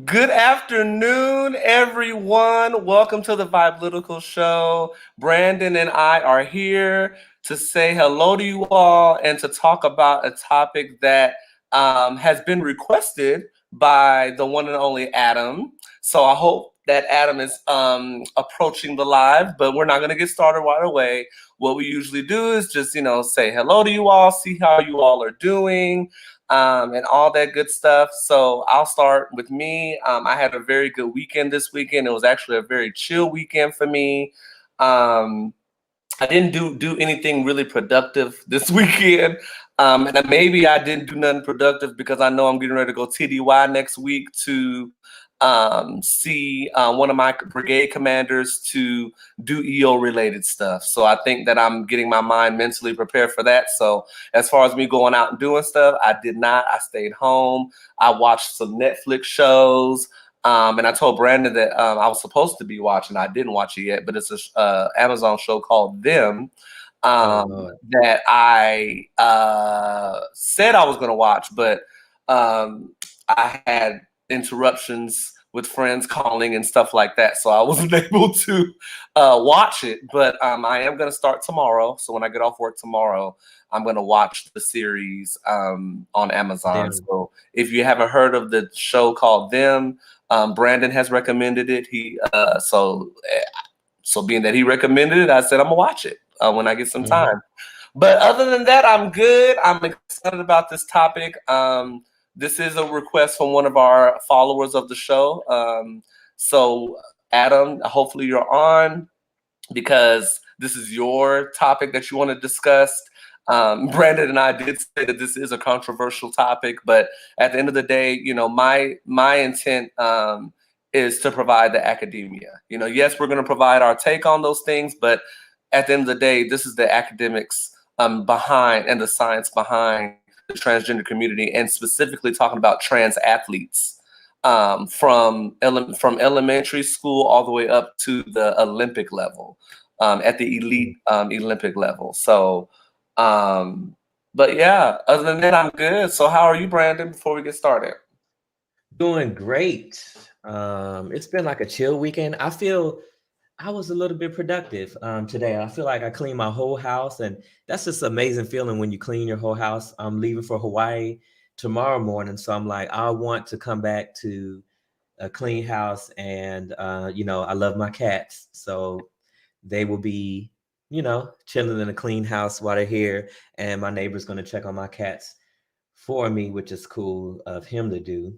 Good afternoon, everyone. Welcome to the Vibelytical show. Brandon and I are here to say hello to you all and to talk about a topic that has been requested by the one and only Adam. So I hope that Adam is approaching the live, but we're not going to get started right away. What we usually do is just, say hello to you all, see how you all are doing, and all that good stuff. So I'll start with me. I had a very good weekend this weekend. It was actually a very chill weekend for me. I didn't do anything really productive this weekend. And maybe I didn't do nothing productive because I know I'm getting ready to go TDY next week to see one of my brigade commanders to do EO related stuff. So I think that I'm getting my mind mentally prepared for that. So as far as me going out and doing stuff, I did not. I stayed home. I watched some Netflix shows. And I told Brandon that I was supposed to be watching. I didn't watch it yet, but it's a Amazon show called Them that I said I was going to watch, but I had interruptions with friends calling and stuff like that, so I wasn't able to watch it. But I am going to start tomorrow. So when I get off work tomorrow, I'm going to watch the series on Amazon. So if you haven't heard of the show called Them, Brandon has recommended it. So being that he recommended it, I said I'm gonna watch it when I get some time. But other than that, I'm good. I'm excited about this topic. This is a request from one of our followers of the show. So Adam, hopefully you're on because this is your topic that you want to discuss. Brandon and I did say that this is a controversial topic, but at the end of the day, my intent is to provide the academia. Yes, we're going to provide our take on those things, but at the end of the day, this is the academics behind and the science behind the transgender community, and specifically talking about trans athletes from elementary school all the way up to the Olympic level, at the elite Olympic level. So. But yeah, other than that, I'm good. So how are you, Brandon, before we get started? Doing great. It's been like a chill weekend. I feel I was a little bit productive today. I feel like I cleaned my whole house, and that's just an amazing feeling when you clean your whole house. I'm leaving for Hawaii tomorrow morning, so I'm like, I want to come back to a clean house, and I love my cats, so they will be chilling in a clean house while they're here, and my neighbor's going to check on my cats for me, which is cool of him to do,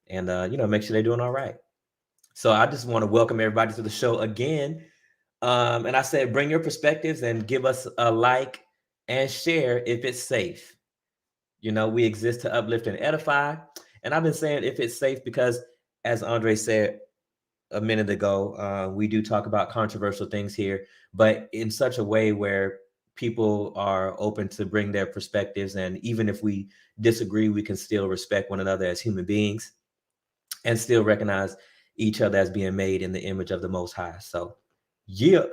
and make sure they're doing all right. So I just want to welcome everybody to the show again. And I said, bring your perspectives and give us a like and share if it's safe. We exist to uplift and edify. And I've been saying if it's safe because, as Andre said a minute ago, we do talk about controversial things here, but in such a way where people are open to bring their perspectives. And even if we disagree, we can still respect one another as human beings and still recognize each other as being made in the image of the Most High. So, yeah.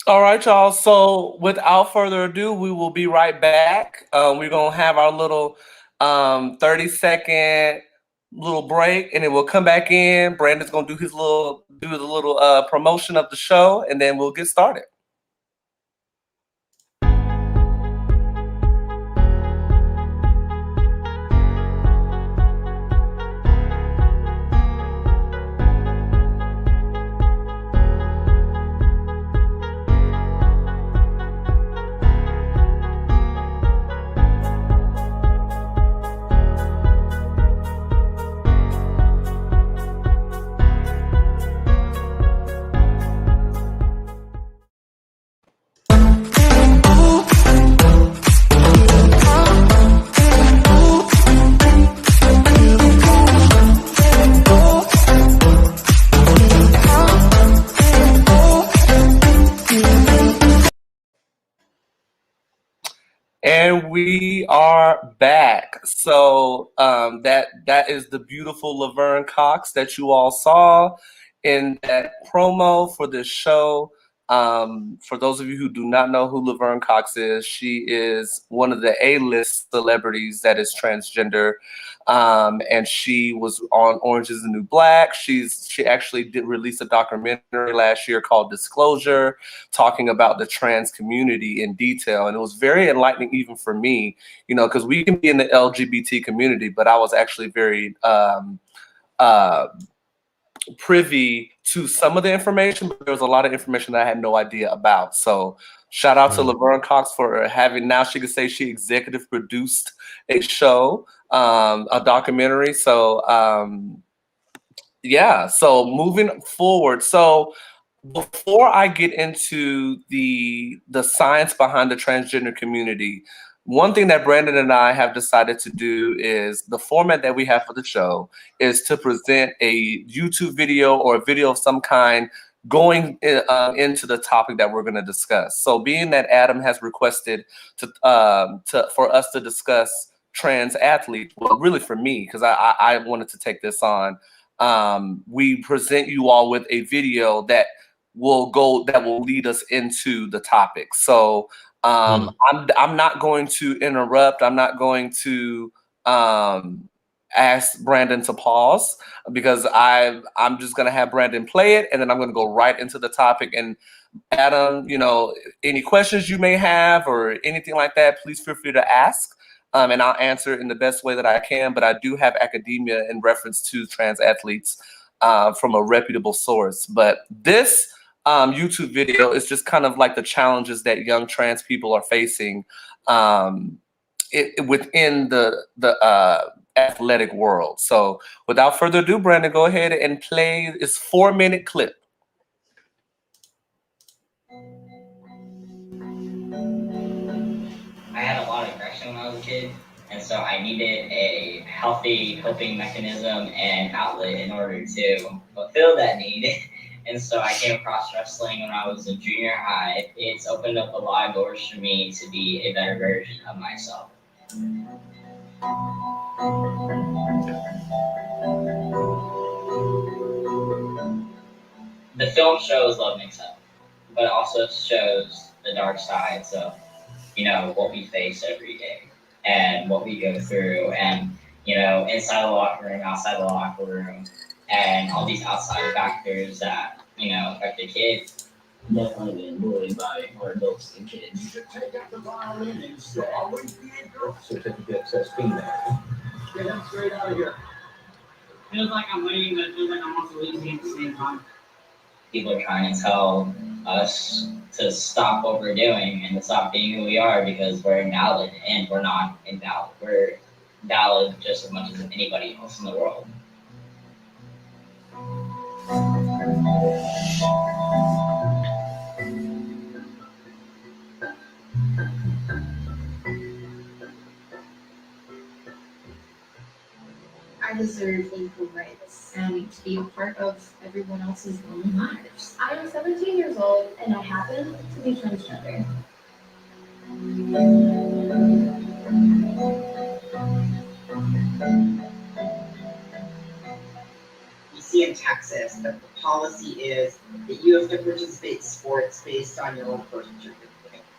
All right, y'all. So without further ado, we will be right back. We're going to have our little 30-second little break, and then we'll come back in. Brandon's going to do the little promotion of the show, and then we'll get started. And we are back. So that is the beautiful Laverne Cox that you all saw in that promo for this show. For those of you who do not know who Laverne Cox is, she is one of the A-list celebrities that is transgender. And she was on Orange is the New Black. She actually did release a documentary last year called Disclosure, talking about the trans community in detail. And it was very enlightening even for me, because we can be in the LGBT community, but I was actually very uh, privy to some of the information, but there was a lot of information that I had no idea about. So shout out to Laverne Cox for having, now she can say she executive produced a show, a documentary. So yeah, so moving forward. So before I get into the science behind the transgender community, one thing that Brandon and I have decided to do is the format that we have for the show is to present a YouTube video or a video of some kind going into the topic that we're going to discuss. So being that Adam has requested for us to discuss trans athletes, well, really for me, because I wanted to take this on, we present you all with a video that will lead us into the topic. So I'm not going to interrupt. I'm not going to ask Brandon to pause, because I'm just gonna have Brandon play it, and then I'm gonna go right into the topic. And Adam, any questions you may have or anything like that, please feel free to ask. And I'll answer it in the best way that I can. But I do have academia in reference to trans athletes from a reputable source. But this YouTube video is just kind of like the challenges that young trans people are facing within the athletic world. So without further ado, Brandon, go ahead and play this 4-minute clip. I had a lot of aggression when I was a kid, and so I needed a healthy coping mechanism and outlet in order to fulfill that need. And so I came across wrestling when I was in junior high. It's opened up a lot of doors for me to be a better version of myself. The film shows love makes up, but it also shows the dark sides of what we face every day and what we go through, and inside the locker room, outside the locker room, and all these outside factors that affect the kids. Definitely being bullied by more adults than kids. You should take out the violin and so always be a girl. Certificate says female. Get him straight out of here. Feels like I'm winning, but it feels like I'm also losing at the same time. People are trying to tell us to stop what we're doing and to stop being who we are, because we're invalid, and we're not invalid. We're valid just as much as anybody else in the world. I deserve equal rights and to be a part of everyone else's own lives. I am 17 years old and I happen to be transgender. You see in Texas that the policy is that you have to participate in sports based on your own birth certificate.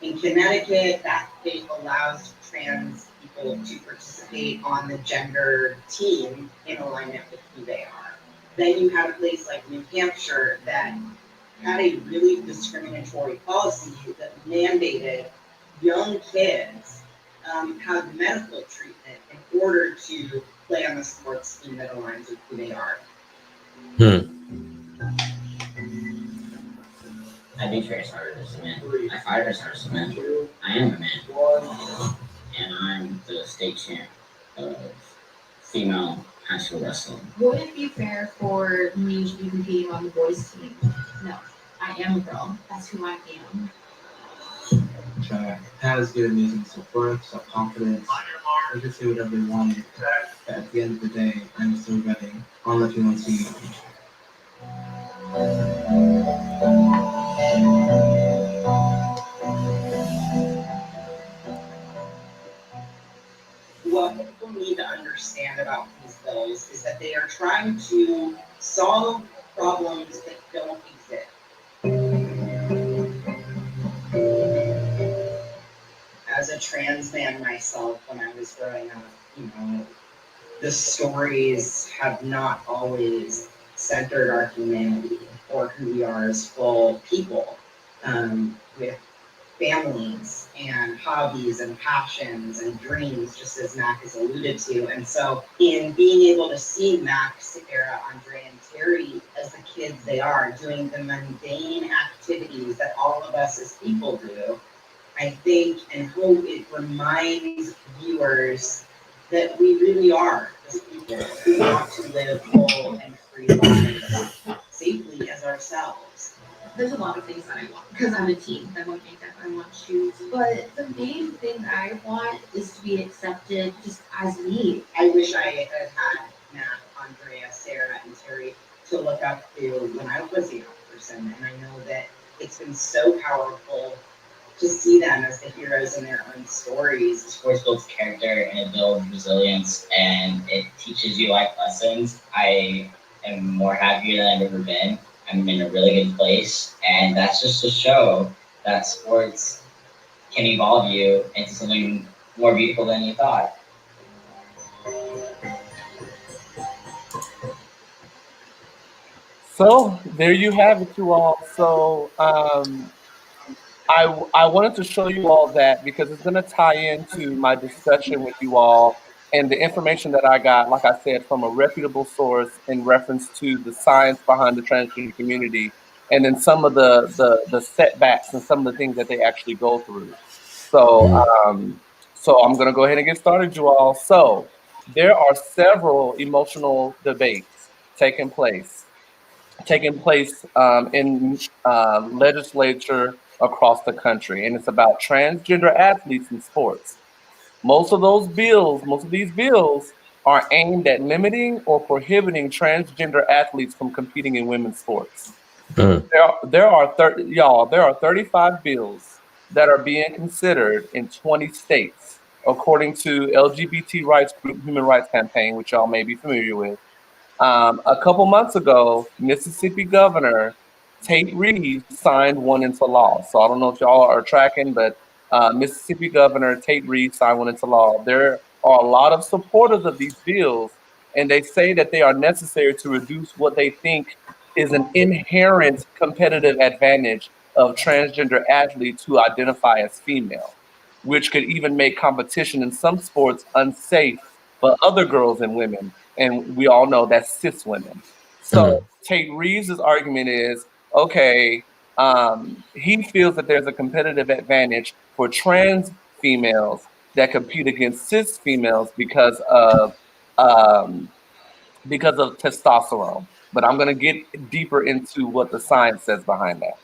In Connecticut, that state allows trans people to participate on the gender team in alignment with who they are. Then you have a place like New Hampshire that had a really discriminatory policy that mandated young kids have medical treatment in order to play on the sports team that aligns with who they are. I do train as hard as a man. I fight as hard as a man. I am a man. And I'm the state champ of female high school wrestling. Would it be fair for me to be competing on the boys' team? No. I am a girl. That's who I am. Track has given me some support, self-confidence. They can say whatever they want. But at the end of the day, I'm still running on the human team. What people need to understand about these bills is that they are trying to solve problems that don't exist. trans man myself when I was growing up, you know, the stories have not always centered our humanity or who we are as full people, with families and hobbies and passions and dreams, just as Mac has alluded to. And so, in being able to see Mac, Sarah, Andre, and Terry as the kids they are, doing the mundane activities that all of us as people do, I think and hope it reminds viewers that we really are as people who want to live full and free lives safely as ourselves. There's a lot of things that I want because I'm a teen. I want makeup, I want shoes. But the main thing that I want is to be accepted just as me. I wish I had had Matt, Andrea, Sarah, and Terry to look up to when I was a young person. And I know that it's been so powerful to see them as the heroes in their own stories. Sports builds character and it builds resilience and it teaches you life lessons. I am more happier than I've ever been. I'm in a really good place, and that's just to show that sports can evolve you into something more beautiful than you thought. So there you have it, you all. So I wanted to show you all that because it's going to tie into my discussion with you all and the information that I got, like I said, from a reputable source in reference to the science behind the transgender community, and then some of the setbacks and some of the things that they actually go through. So so I'm going to go ahead and get started, you all. So there are several emotional debates taking place in legislature across the country, and it's about transgender athletes in sports. Most of these bills are aimed at limiting or prohibiting transgender athletes from competing in women's sports. There are 35 bills that are being considered in 20 states, according to LGBT rights group Human Rights Campaign, which y'all may be familiar with. A couple months ago, Mississippi Governor Tate Reeves signed one into law. So I don't know if y'all are tracking, but Mississippi Governor Tate Reeves signed one into law. There are a lot of supporters of these bills, and they say that they are necessary to reduce what they think is an inherent competitive advantage of transgender athletes who identify as female, which could even make competition in some sports unsafe for other girls and women. And we all know that's cis women. So Tate Reeves' argument is okay, he feels that there's a competitive advantage for trans females that compete against cis females um, because of testosterone. But I'm going to get deeper into what the science says behind that.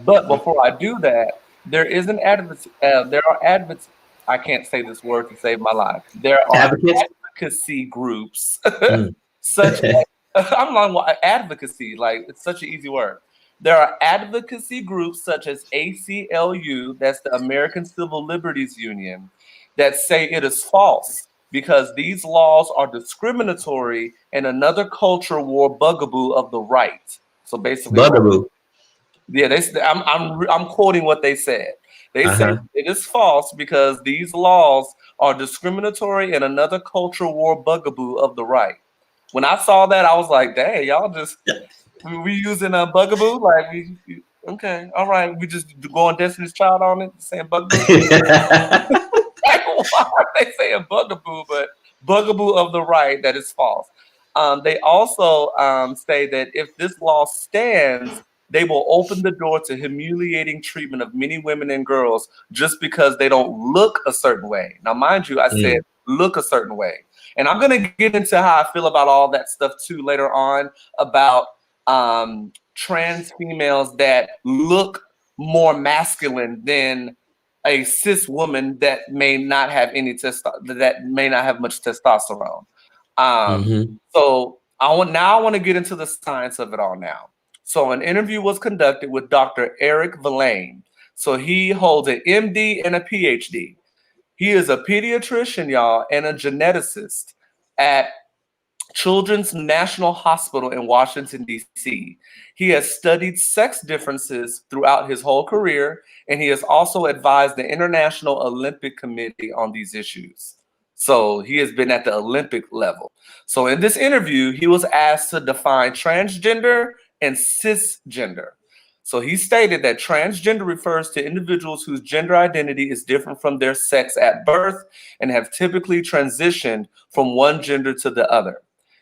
But before I do that, there is an there are advocates. I can't say this word to save my life. There are Advocates. advocacy groups, such as I'm on advocacy. Like it's such an easy word. There are advocacy groups such as ACLU, that's the American Civil Liberties Union, that say it is false because these laws are discriminatory and another culture war bugaboo of the right. So basically, Bugaboo. yeah, I'm quoting what they said. They say it is false because these laws are discriminatory and another cultural war bugaboo of the right. When I saw that, I was like, "Dang, y'all just we using a bugaboo? Like okay, all right, we just going Destiny's Child on it, saying bugaboo." Like, why are they saying bugaboo, but bugaboo of the right? That is false. They also say that if this law stands, they will open the door to humiliating treatment of many women and girls just because they don't look a certain way. Now, mind you, I said look a certain way. And I'm going to get into how I feel about all that stuff too later on about trans females that look more masculine than a cis woman that may not have that may not have much testosterone. So I want to get into the science of it all now. So an interview was conducted with Dr. Eric Villain. So he holds an MD and a PhD. He is a pediatrician, y'all, and a geneticist at Children's National Hospital in Washington, D.C. He has studied sex differences throughout his whole career, and he has also advised the International Olympic Committee on these issues. So he has been at the Olympic level. So in this interview, he was asked to define transgender and cisgender. So he stated that transgender refers to individuals whose gender identity is different from their sex at birth and have typically transitioned from one gender to the other.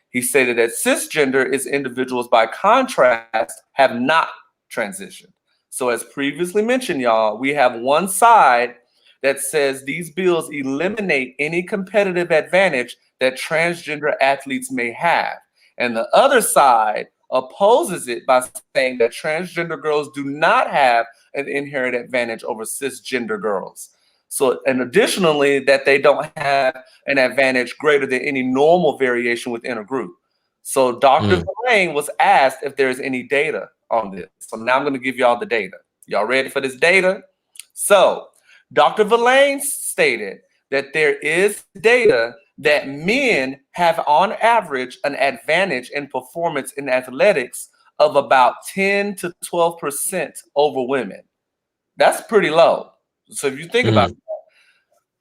He stated that cisgender is individuals, by contrast, have not transitioned. So as previously mentioned, y'all, we have one side that says these bills eliminate any competitive advantage that transgender athletes may have. And the other side opposes it by saying that transgender girls do not have an inherent advantage over cisgender girls. So, and additionally, that they don't have an advantage greater than any normal variation within a group. So Dr. Verlaine was asked if there's any data on this. So now I'm going to give y'all the data. Y'all ready for this data? So Dr. Verlaine stated that there is data that men have on average an advantage in performance in athletics of about 10 to 12% over women. That's pretty low. So if you think about it,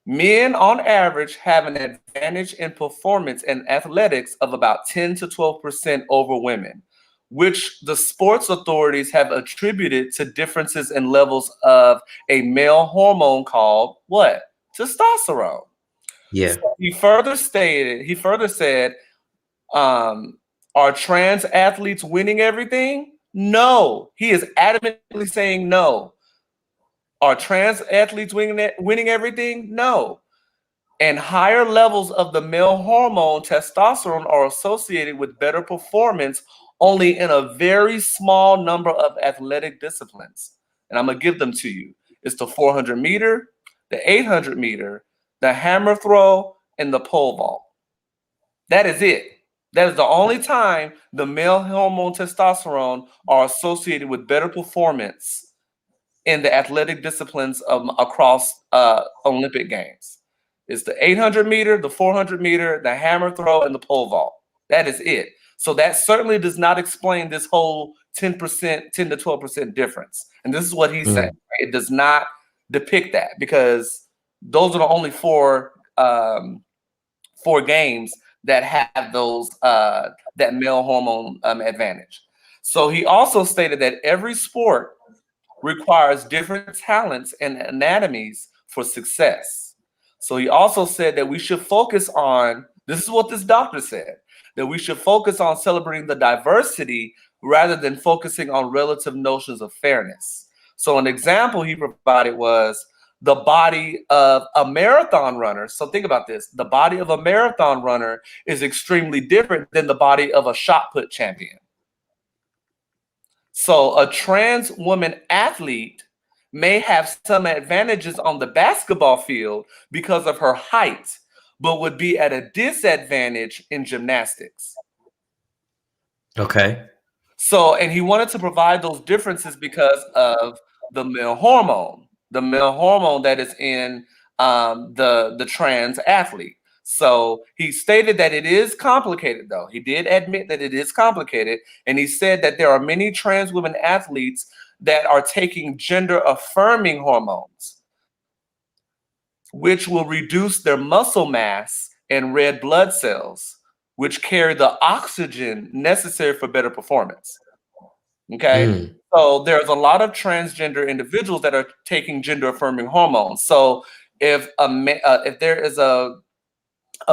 men on average have an advantage in performance in athletics of about 10 to 12% over women, which the sports authorities have attributed to differences in levels of a male hormone called what? Testosterone. Yeah. So he further said, are trans athletes winning everything? No. He is adamantly saying no. Are trans athletes winning everything? No. And higher levels of the male hormone testosterone are associated with better performance only in a very small number of athletic disciplines. And I'm going to give them to you. It's the 400 meter, the 800 meter, the hammer throw, and the pole vault. That is it. That is the only time the male hormone testosterone are associated with better performance in the athletic disciplines across Olympic Games. It's the 800 meter, the 400 meter, the hammer throw, and the pole vault. That is it. So that certainly does not explain this whole 10%, 10 to 12% difference. And this is what he's saying. It does not depict that, because those are the only four games that have those that male hormone advantage. So he also stated that every sport requires different talents and anatomies for success. So he also said that we should focus on, this is what this doctor said, that we should focus on celebrating the diversity rather than focusing on relative notions of fairness. So an example he provided was the body of a marathon runner. So think about this. The body of a marathon runner is extremely different than the body of a shot put champion. So a trans woman athlete may have some advantages on the basketball field because of her height, but would be at a disadvantage in gymnastics. Okay. So, and he wanted to provide those differences because of the male hormone that is in the trans athlete. So he stated that it is complicated, though. He did admit that it is complicated. And he said that there are many trans women athletes that are taking gender affirming hormones, which will reduce their muscle mass and red blood cells, which carry the oxygen necessary for better performance. Okay. So there's a lot of transgender individuals that are taking gender affirming hormones. So if there is a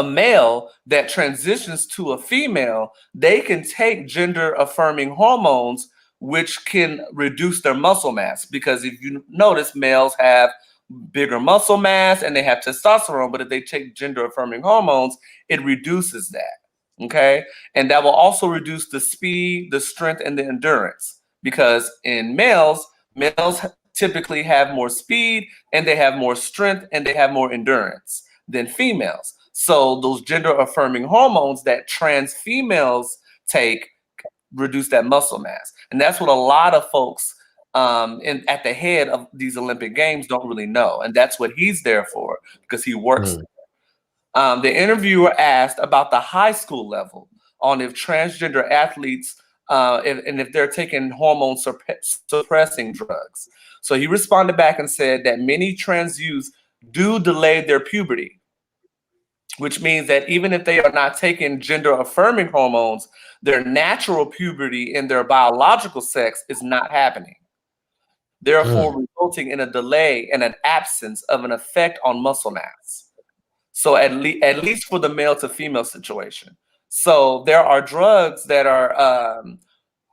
male that transitions to a female, they can take gender affirming hormones, which can reduce their muscle mass. Because if you notice, males have bigger muscle mass and they have testosterone, but if they take gender affirming hormones, it reduces that. Okay. And that will also reduce the speed, the strength, and the endurance. Because in males typically have more speed and they have more strength and they have more endurance than females. So those gender affirming hormones that trans females take reduce that muscle mass. And that's what a lot of folks at the head of these Olympic Games don't really know. And that's what he's there for, because he works. The interviewer asked about the high school level. on if transgender athletes if they're taking hormone suppressing drugs. So he responded back and said that many trans youth do delay their puberty, which means that even if they are not taking gender affirming hormones, their natural puberty in their biological sex is not happening, therefore resulting in a delay and an absence of an effect on muscle mass. So at least for the male to female situation. So there are drugs that are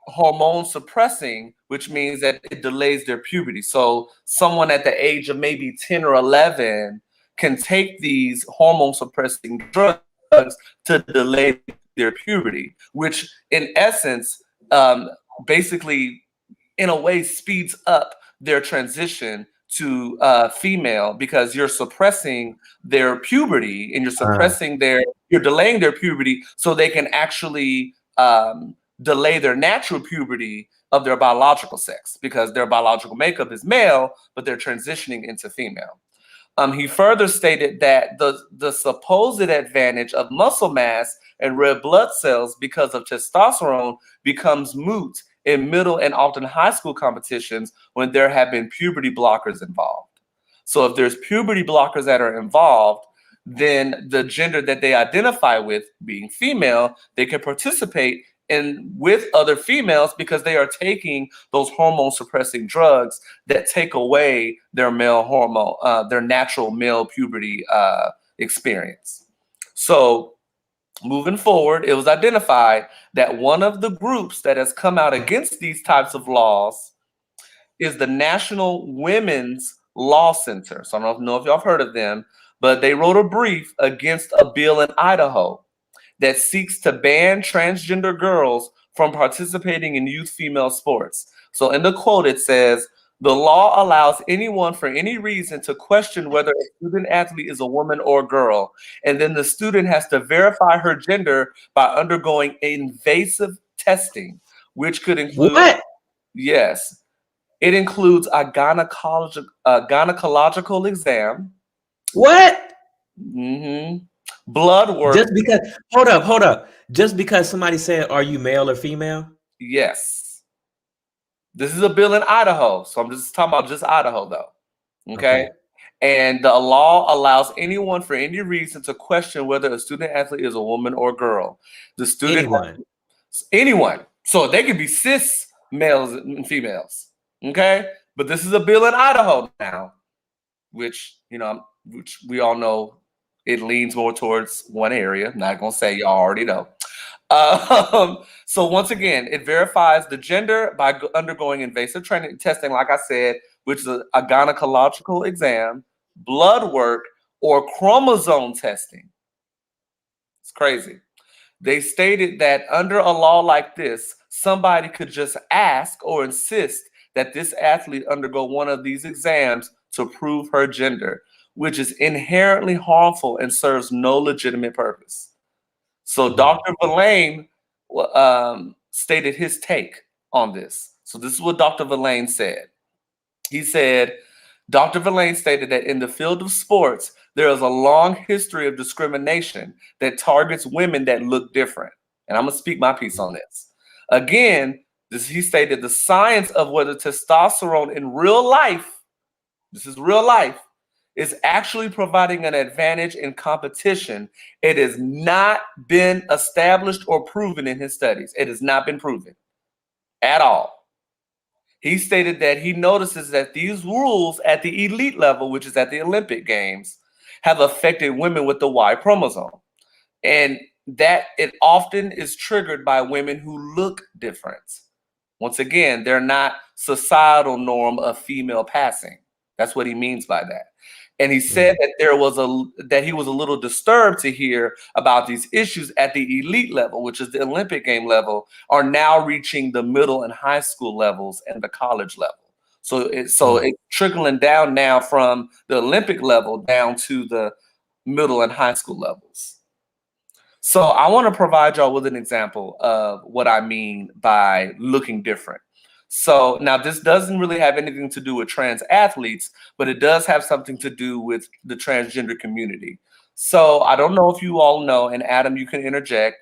hormone suppressing, which means that it delays their puberty. So someone at the age of maybe 10 or 11 can take these hormone suppressing drugs to delay their puberty, which in essence, basically in a way speeds up their transition to female, because you're suppressing their puberty and you're delaying their puberty so they can actually delay their natural puberty of their biological sex, because their biological makeup is male, but they're transitioning into female. He further stated that the supposed advantage of muscle mass and red blood cells because of testosterone becomes moot in middle and often high school competitions when there have been puberty blockers involved. So if there's puberty blockers that are involved, then the gender that they identify with, being female, they can participate in with other females because they are taking those hormone suppressing drugs that take away their male hormone, their natural male puberty experience. So moving forward, it was identified that one of the groups that has come out against these types of laws is the National Women's Law Center. So I don't know if y'all have heard of them, but they wrote a brief against a bill in Idaho that seeks to ban transgender girls from participating in youth female sports. So in the quote, it says, "The law allows anyone for any reason to question whether a student athlete is a woman or a girl, and then the student has to verify her gender by undergoing invasive testing, which could include..." What? Yes. It includes a gynecological exam. What? Blood work. Just because, hold up. Just because somebody said, "Are you male or female?" Yes. This is a bill in Idaho. So I'm just talking about just Idaho though. Okay. And the law allows anyone for any reason to question whether a student athlete is a woman or girl. The student anyone. So they could be cis males and females. Okay. But this is a bill in Idaho now, which we all know it leans more towards one area. I'm not gonna say, y'all already know. So once again, it verifies the gender by undergoing invasive testing, like I said, which is a gynecological exam, blood work, or chromosome testing. It's crazy. They stated that under a law like this, somebody could just ask or insist that this athlete undergo one of these exams to prove her gender, which is inherently harmful and serves no legitimate purpose. So Dr. Verlaine stated his take on this. So this is what Dr. Verlaine said. He said, Dr. Verlaine stated that in the field of sports, there is a long history of discrimination that targets women that look different. And I'm going to speak my piece on this. Again, he stated the science of whether testosterone in real life, this is real life, is actually providing an advantage in competition. It has not been established or proven in his studies. It has not been proven at all. He stated that he notices that these rules at the elite level, which is at the Olympic Games, have affected women with the Y chromosome, and that it often is triggered by women who look different. Once again, they're not societal norm of female passing. That's what he means by that. And he said that he was a little disturbed to hear about these issues at the elite level, which is the Olympic game level, are now reaching the middle and high school levels and the college level. So it's trickling down now from the Olympic level down to the middle and high school levels. So I want to provide y'all with an example of what I mean by looking different. So now this doesn't really have anything to do with trans athletes, but it does have something to do with the transgender community. So I don't know if you all know, and Adam, you can interject.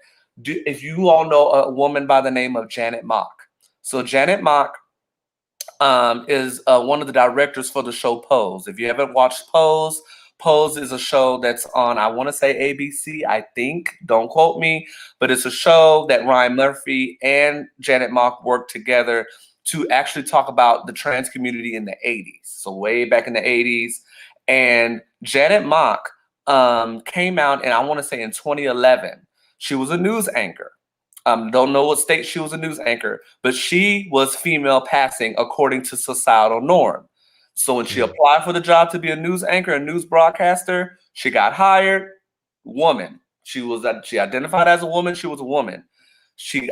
if you all know a woman by the name of Janet Mock. So Janet Mock is one of the directors for the show Pose. If you haven't watched Pose, Pose is a show that's on, I want to say ABC, I think, don't quote me, but it's a show that Ryan Murphy and Janet Mock worked together to actually talk about the trans community in the 80s. So way back in the 80s. And Janet Mock came out, and I want to say in 2011, she was a news anchor. Don't know what state she was a news anchor, but she was female passing according to societal norm. So when she applied for the job to be a news anchor, a news broadcaster, she got hired. Woman. She identified as a woman. She was a woman.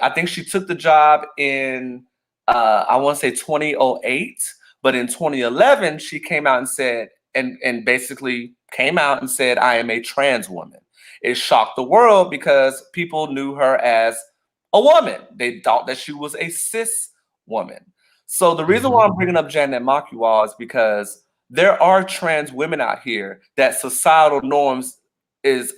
I think she took the job in I want to say 2008, but in 2011 she came out and said and basically came out and said, I am a trans woman. It shocked the world because people knew her as a woman. They thought that she was a cis woman. So the reason why I'm bringing up Janet Mock, you all, is because there are trans women out here that societal norms is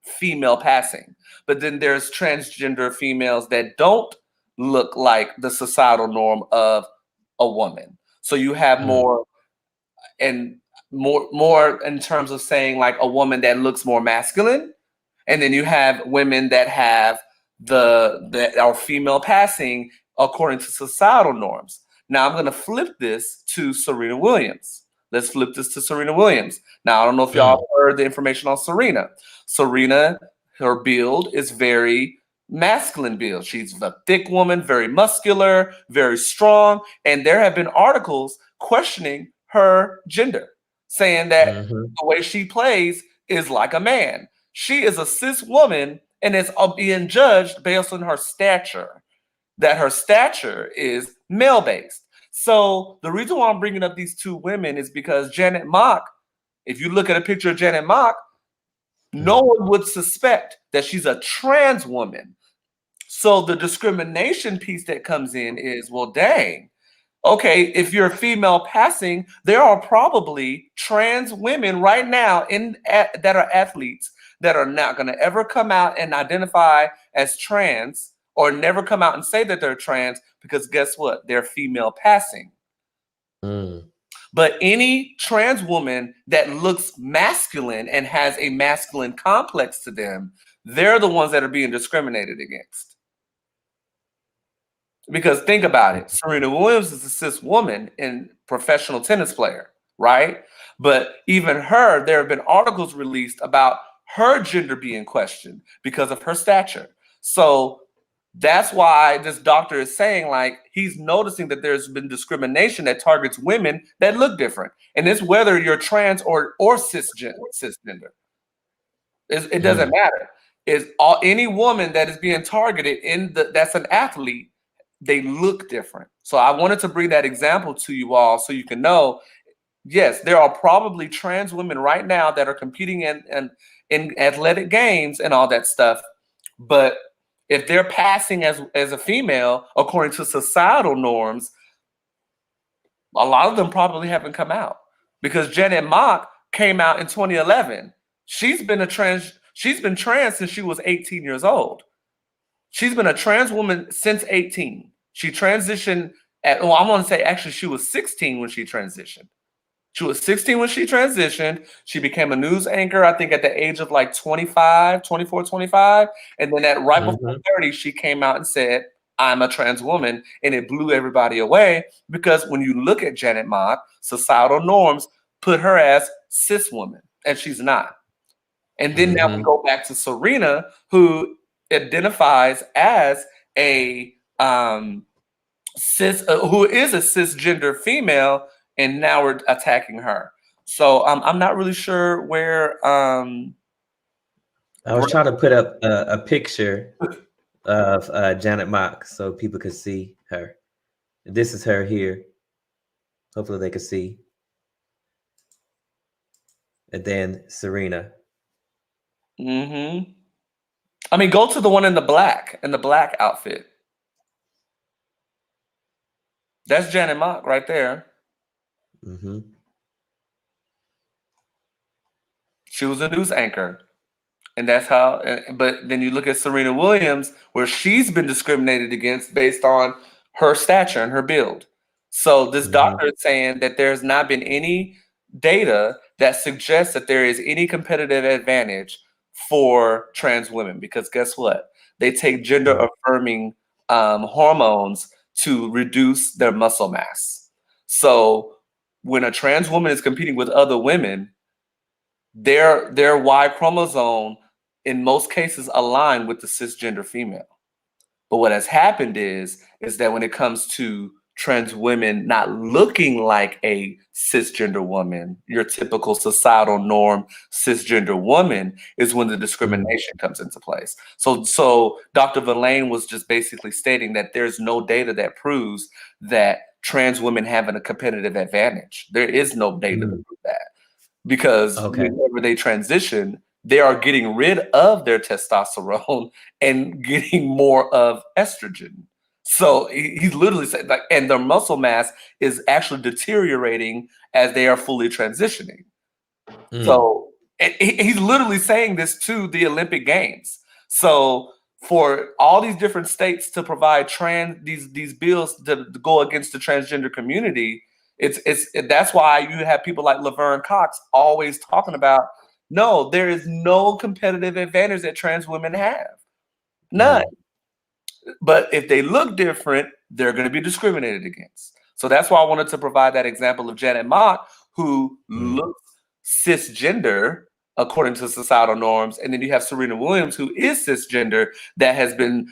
female passing. But then there's transgender females that don't look like the societal norm of a woman. So you have more in terms of saying like a woman that looks more masculine, and then you have women that have that are female passing according to societal norms. Now I'm going to flip this to Serena Williams. Let's flip this to Serena Williams. Now I don't know if y'all heard the information on Serena. Serena, her build is very masculine build. She's a thick woman, very muscular, very strong, and there have been articles questioning her gender, saying that the way she plays is like a man. She is a cis woman and is being judged based on her stature, that her stature is male-based. So the reason why I'm bringing up these two women is because Janet Mock, if you look at a picture of Janet Mock, no one would suspect that she's a trans woman. So the discrimination piece that comes in is, well, dang, okay, if you're female passing, there are probably trans women right now that are athletes that are not going to ever come out and identify as trans, or never come out and say that they're trans, because guess what? They're female passing. But any trans woman that looks masculine and has a masculine complex to them, they're the ones that are being discriminated against. Because think about it, Serena Williams is a cis woman and professional tennis player, right? But even her, there have been articles released about her gender being questioned because of her stature. So that's why this doctor is saying, like, he's noticing that there's been discrimination that targets women that look different. And it's whether you're trans or cisgender. It doesn't matter. Any woman that is being targeted that's an athlete, they look different. So I wanted to bring that example to you all so you can know, yes, there are probably trans women right now that are competing in athletic games and all that stuff. But if they're passing as a female, according to societal norms, a lot of them probably haven't come out. Because Janet Mock came out in 2011. She's been trans since she was 18 years old. She's been a trans woman since 18. She transitioned I want to say actually she was 16 when she transitioned. She was 16 when she transitioned. She became a news anchor, I think at the age of like 24, 25. And then right before 30, she came out and said, I'm a trans woman. And it blew everybody away because when you look at Janet Mock, societal norms put her as cis woman, and she's not. And then now we go back to Serena, who identifies as a who is a cisgender female, and now we're attacking her. So I'm not really sure where. I was trying to put up a picture of Janet Mock so people could see her. This is her here. Hopefully they can see. And then Serena. I mean, go to the one in the black outfit. That's Janet Mock right there. She was a news anchor. And that's how, but then you look at Serena Williams, where she's been discriminated against based on her stature and her build. So this doctor is saying that there's not been any data that suggests that there is any competitive advantage for trans women, because guess what? They take gender affirming hormones to reduce their muscle mass. So when a trans woman is competing with other women, their Y chromosome in most cases align with the cisgender female. But what has happened is that when it comes to trans women not looking like a cisgender woman, your typical societal norm cisgender woman, is when the discrimination comes into place. So Dr. Verlaine was just basically stating that there's no data that proves that trans women have a competitive advantage. There is no data to prove that, because whenever they transition, they are getting rid of their testosterone and getting more of estrogen. So he's literally saying, like, and their muscle mass is actually deteriorating as they are fully transitioning. So he's literally saying this to the Olympic Games. So for all these different states to provide these bills to go against the transgender community, that's why you have people like Laverne Cox always talking about, no, there is no competitive advantage that trans women have. None. But if they look different, they're going to be discriminated against. So that's why I wanted to provide that example of Janet Mock, who looks cisgender according to societal norms, and then you have Serena Williams, who is cisgender, that has been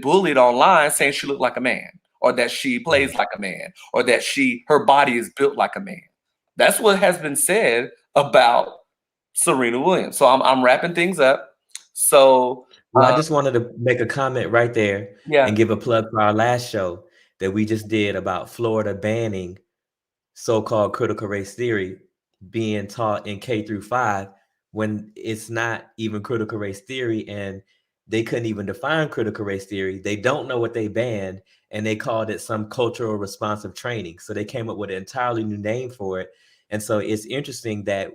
bullied online, saying she looked like a man, or that she plays like a man, or that her body is built like a man. That's what has been said about Serena Williams. So I'm wrapping things up. So I just wanted to make a comment right there and give a plug for our last show that we just did about Florida banning so-called critical race theory being taught in K through 5 when it's not even critical race theory, and they couldn't even define critical race theory. They don't know what they banned, and they called it some cultural responsive training. So they came up with an entirely new name for it. And so it's interesting that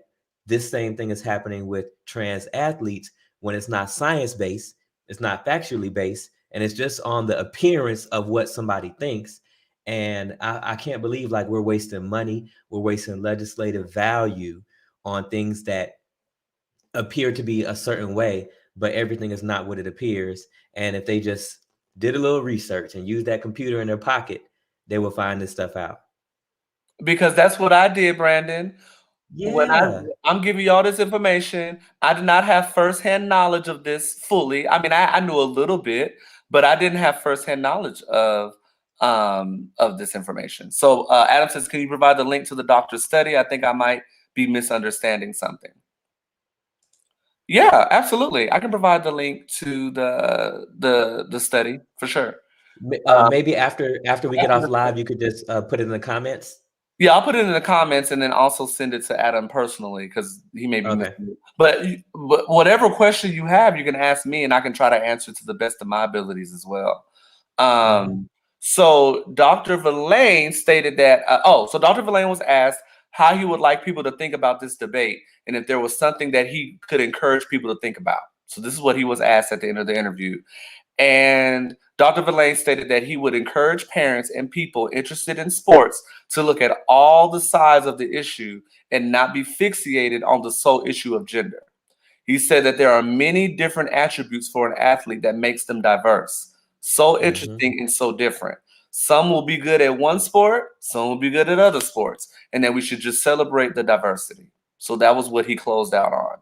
this same thing is happening with trans athletes when it's not science-based, it's not factually based, and it's just on the appearance of what somebody thinks. And I can't believe, like, we're wasting money, we're wasting legislative value on things that appear to be a certain way, but everything is not what it appears. And if they just did a little research and used that computer in their pocket, they will find this stuff out. Because that's what I did, Brandon. When I'm giving you all this information, I did not have firsthand knowledge of this fully. I mean, I knew a little bit, but I didn't have firsthand knowledge of this information. So Adam says, can you provide the link to the doctor's study? I think I might be misunderstanding something. Yeah, absolutely. I can provide the link to the study for sure. Maybe after we get off live, you could just put it in the comments. Yeah, I'll put it in the comments and then also send it to Adam personally, because he may be missing it. But whatever question you have, you can ask me, and I can try to answer to the best of my abilities as well. So Dr. Verlaine stated that, so Dr. Verlaine was asked how he would like people to think about this debate, and if there was something that he could encourage people to think about. So this is what he was asked at the end of the interview. And Dr. Verlaine stated that he would encourage parents and people interested in sports to look at all the sides of the issue and not be fixated on the sole issue of gender. He said that there are many different attributes for an athlete that makes them diverse, so interesting and so different. Some will be good at one sport, some will be good at other sports, and that we should just celebrate the diversity. So that was what he closed out on.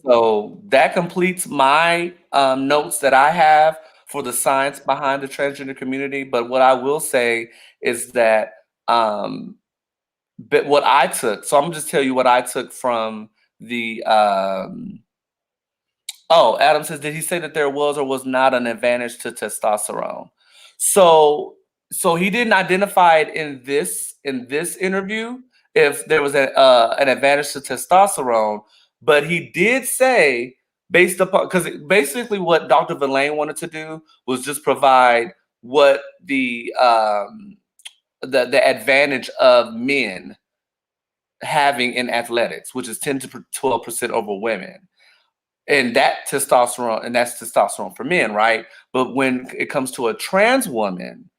So that completes my notes that I have for the science behind the transgender community. But what I will say is that but what I took, so I'm gonna just tell you what I took from the Adam says, did he say that there was or was not an advantage to testosterone? So he didn't identify it in this interview if there was an advantage to testosterone, but he did say, based upon, because basically what Dr. Verlaine wanted to do was just provide what the advantage of men having in athletics, which is 10 to 12% over women. And that's testosterone for men, right? But when it comes to a trans woman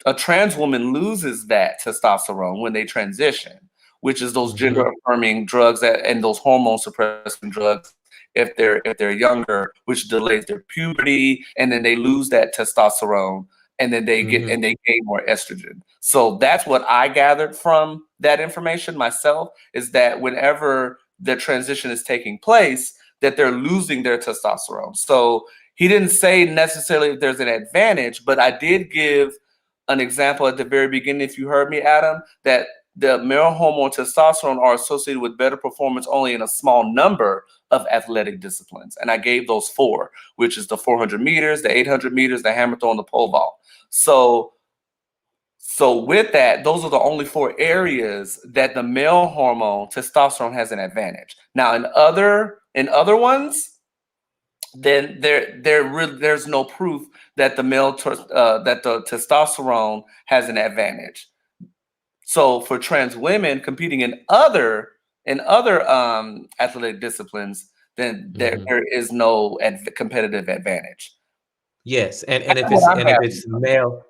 loses that testosterone when they transition, which is those gender affirming drugs and those hormone suppressing drugs if they're younger, which delays their puberty, and then they lose that testosterone, and then they gain more estrogen. So that's what I gathered from that information myself, is that whenever the transition is taking place, that they're losing their testosterone. So he didn't say necessarily if there's an advantage, but I did give an example at the very beginning, if you heard me, Adam, that the male hormone testosterone are associated with better performance only in a small number of athletic disciplines. And I gave those 4, which is the 400 meters, the 800 meters, the hammer throw, and the pole vault. So with that, those are the only 4 areas that the male hormone testosterone has an advantage. Now, in other ones, then there's no proof that the that the testosterone has an advantage. So for trans women competing in other athletic disciplines, then there is no competitive advantage. Yes, and if it's male.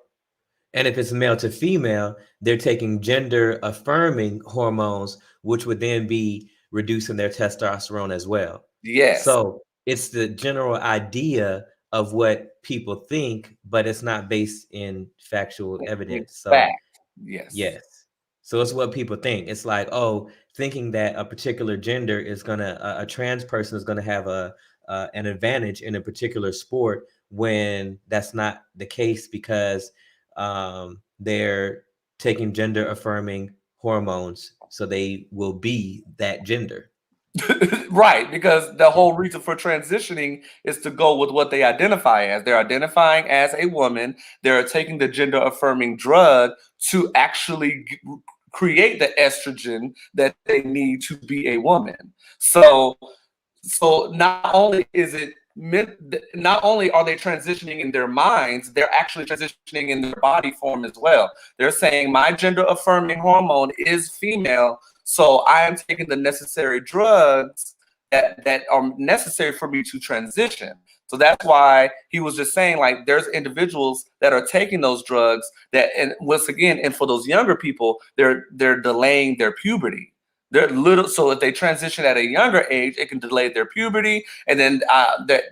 And if it's male to female, they're taking gender affirming hormones, which would then be reducing their testosterone as well. Yes. So it's the general idea of what people think, but it's not based in factual evidence. So fact. Yes. Yes. So it's what people think. It's like, oh, thinking that a particular gender is a trans person is gonna have an advantage in a particular sport, when that's not the case, because they're taking gender affirming hormones, so they will be that gender. Right, because the whole reason for transitioning is to go with what they identify as. They're identifying as a woman. They're taking the gender affirming drug to actually create the estrogen that they need to be a woman. So not only are they transitioning in their minds, they're actually transitioning in their body form as well. They're saying my gender affirming hormone is female, so I am taking the necessary drugs that are necessary for me to transition. So that's why he was just saying, like, there's individuals that are taking those drugs that, and once again, and for those younger people, they're delaying their puberty. So if they transition at a younger age, it can delay their puberty, and then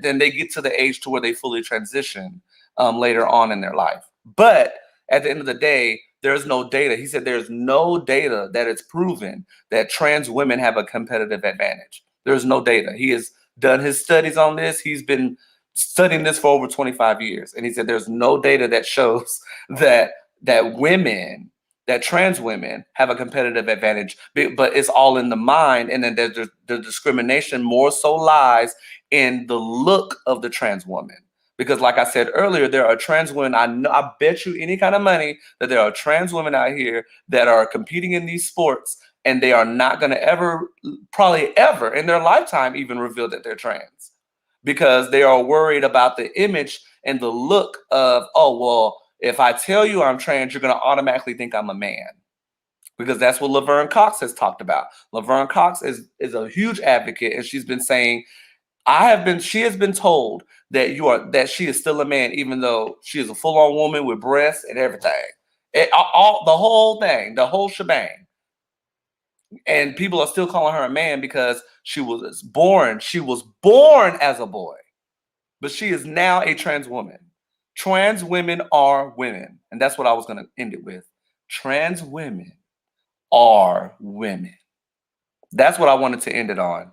they get to the age to where they fully transition later on in their life. But at the end of the day, there's no data. He said there's no data that it's proven that trans women have a competitive advantage. There's no data. He has done his studies on this. He's been studying this for over 25 years, and he said there's no data that shows that trans women have a competitive advantage, but it's all in the mind. And then the discrimination more so lies in the look of the trans woman. Because like I said earlier, there are trans women, I bet you any kind of money that there are trans women out here that are competing in these sports, and they are not going to probably ever in their lifetime even reveal that they're trans, because they are worried about the image and the look of, oh, well, if I tell you I'm trans, you're going to automatically think I'm a man. Because that's what Laverne Cox has talked about. Laverne Cox is a huge advocate, and she's been saying, she has been told that she is still a man, even though she is a full-on woman with breasts and everything. The whole thing, the whole shebang. And people are still calling her a man because she was born as a boy. But she is now a trans woman. Trans women are women. And that's what I was going to end it with. Trans women are women. That's what I wanted to end it on.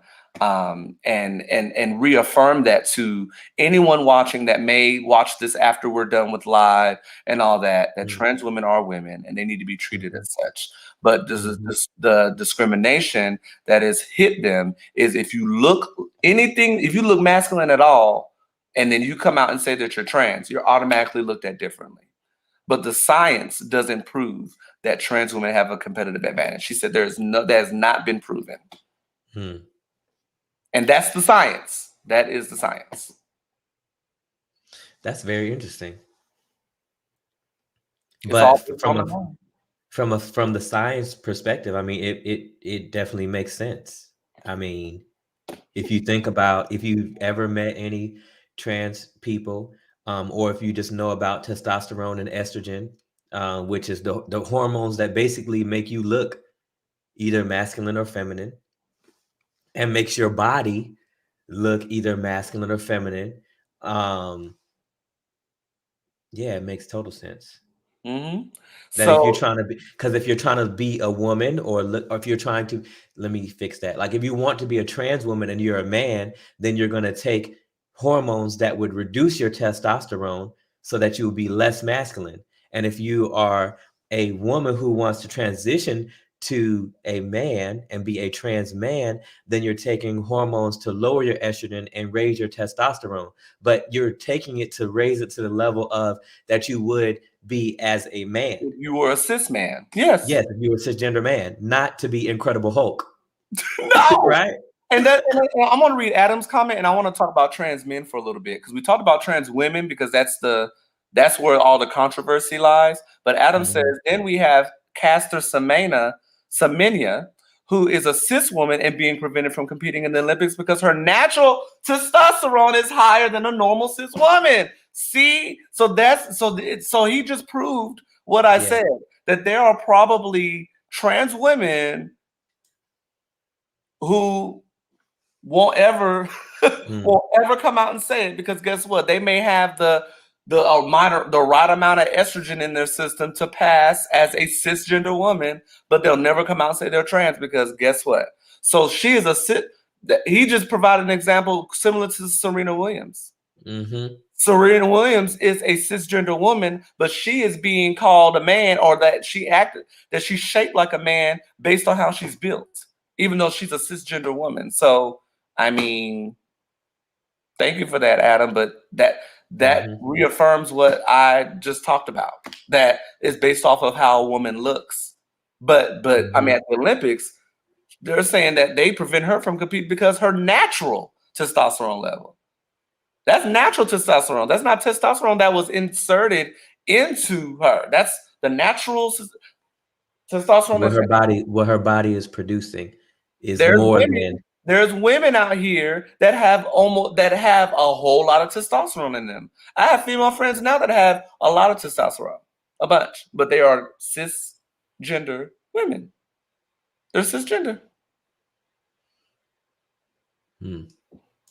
And reaffirm that to anyone watching that may watch this after we're done with live and all that trans women are women and they need to be treated as such. But the discrimination that has hit them is if you look masculine at all, and then you come out and say that you're trans, you're automatically looked at differently. But the science doesn't prove that trans women have a competitive advantage. She said that has not been proven. And that's the science. That is the science. That's very interesting. It's But from the science perspective, I mean, it definitely makes sense. I mean, if you think about if you've ever met any trans people, or if you just know about testosterone and estrogen, which is the hormones that basically make you look either masculine or feminine, and makes your body look either masculine or feminine. Um, yeah, it makes total sense. Mm-hmm. That if you're So trying to be, because if you're trying to be a woman or if you're trying to, let me fix that. Like if you want to be a trans woman and you're a man, then you're going to take hormones that would reduce your testosterone so that you will be less masculine. And if you are a woman who wants to transition to a man and be a trans man, then you're taking hormones to lower your estrogen and raise your testosterone. But you're taking it to raise it to the level of that you would be as a man. if you were a cis man, yes. Yes, if you were a cisgender man, not to be Incredible Hulk. No. Right? And I'm going to read Adam's comment, and I want to talk about trans men for a little bit because we talked about trans women because that's where all the controversy lies. But Adam Mhm. says, then we have Caster Semenya, who is a cis woman and being prevented from competing in the Olympics because her natural testosterone is higher than a normal cis woman. See, so he just proved what I Yeah. said, that there are probably trans women who won't ever come out and say it because guess what? They may have the right amount of estrogen in their system to pass as a cisgender woman, but they'll never come out and say they're trans because guess what? So she is he just provided an example similar to Serena Williams. Mm-hmm. Serena Williams is a cisgender woman, but she is being called a man, or that she's shaped like a man based on how she's built, even though she's a cisgender woman. So, I mean, thank you for that, Adam. But that reaffirms what I just talked about. That is based off of how a woman looks. But I mean, at the Olympics, they're saying that they prevent her from competing because her natural testosterone level. That's natural testosterone. That's not testosterone that was inserted into her. That's the natural testosterone. What her body is producing is more than. There's women out here that have a whole lot of testosterone in them. I have female friends now that have a lot of testosterone, a bunch, but they are cisgender women. They're cisgender.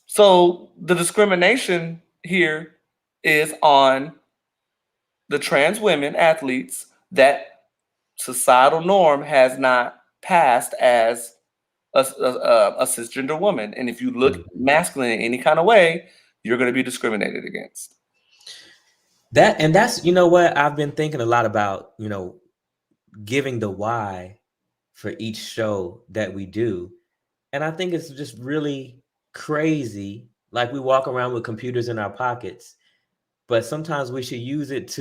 So the discrimination here is on the trans women athletes that societal norm has not passed as a cisgender woman. And if you look masculine in any kind of way, you're going to be discriminated against. That's, you know what, I've been thinking a lot about, giving the why for each show that we do. And I think it's just really crazy. Like we walk around with computers in our pockets, but sometimes we should use it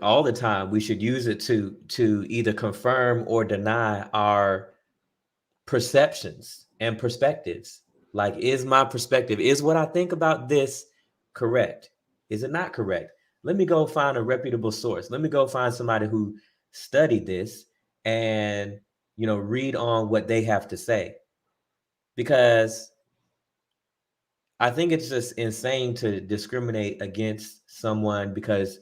all the time. We should use it to either confirm or deny our perceptions and perspectives. Like, is my perspective, is what I think about this correct? Is it not correct? Let me go find a reputable source. Let me go find somebody who studied this and, read on what they have to say. Because I think it's just insane to discriminate against someone because